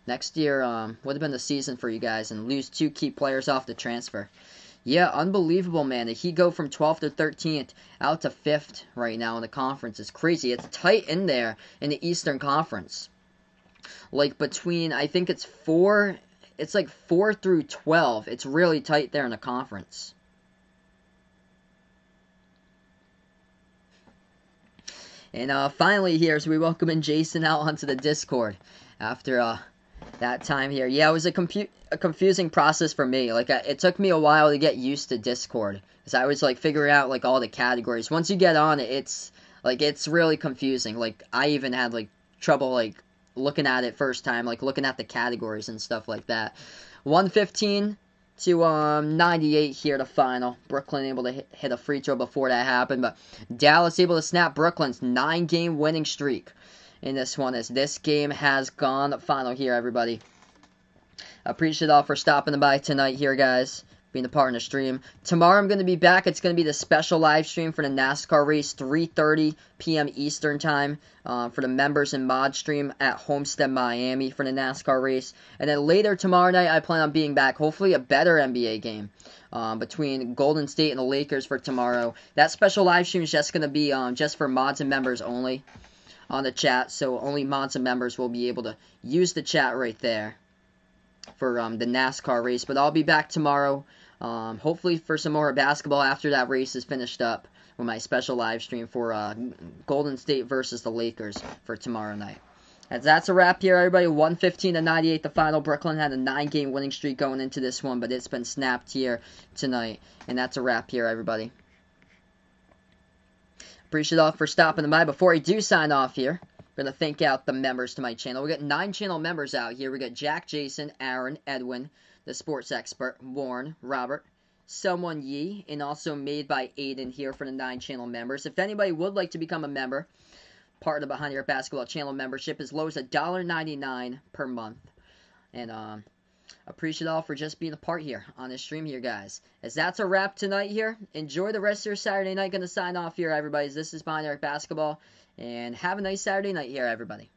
Speaker 1: Next year would have been the season for you guys, and lose 2 key players off the transfer. Yeah, unbelievable, man. The Heat go from 12th to 13th out to 5th right now in the conference. It's crazy. It's tight in there in the Eastern Conference. Like between, I think it's like 4 through 12. It's really tight there in the conference. And finally here, as we welcome in Jason out onto the Discord after that time here. Yeah, it was a confusing process for me. Like it took me a while to get used to Discord because I was like figuring out like all the categories. Once you get on it, it's really confusing. Like I even had like trouble like looking at it first time, like looking at the categories and stuff like that. 115 to 98 here to final. Brooklyn able to hit a free throw before that happened, but Dallas able to snap Brooklyn's 9-game winning streak in this one, as this game has gone final here, everybody. Appreciate all for stopping by tonight here, guys. Being a part in the stream. Tomorrow I'm going to be back. It's going to be the special live stream for the NASCAR race, 3:30 p.m. Eastern time, for the members and mod stream at Homestead, Miami for the NASCAR race. And then later tomorrow night, I plan on being back. Hopefully a better NBA game between Golden State and the Lakers for tomorrow. That special live stream is just going to be just for mods and members only on the chat. So only mods and members will be able to use the chat right there for the NASCAR race. But I'll be back tomorrow. Hopefully for some more basketball after that race is finished up with my special live stream for Golden State versus the Lakers for tomorrow night. As that's a wrap here, everybody. 115 to 98 the final. Brooklyn had a 9-game winning streak going into this one, but it's been snapped here tonight. And that's a wrap here, everybody. Appreciate all for stopping by. Before I do sign off here, I'm going to thank out the members to my channel. We got 9 channel members out here. We got Jack, Jason, Aaron, Edwin, the sports expert, Warren, Robert, Someone Yee, and also made by Aiden here for the 9 channel members. If anybody would like to become a member, part of the Behind Your Basketball channel membership as low as $1.99 per month. And appreciate all for just being a part here on this stream here, guys. As that's a wrap tonight here. Enjoy the rest of your Saturday night. Going to sign off here, everybody. This is Behind Your Basketball. And have a nice Saturday night here, everybody.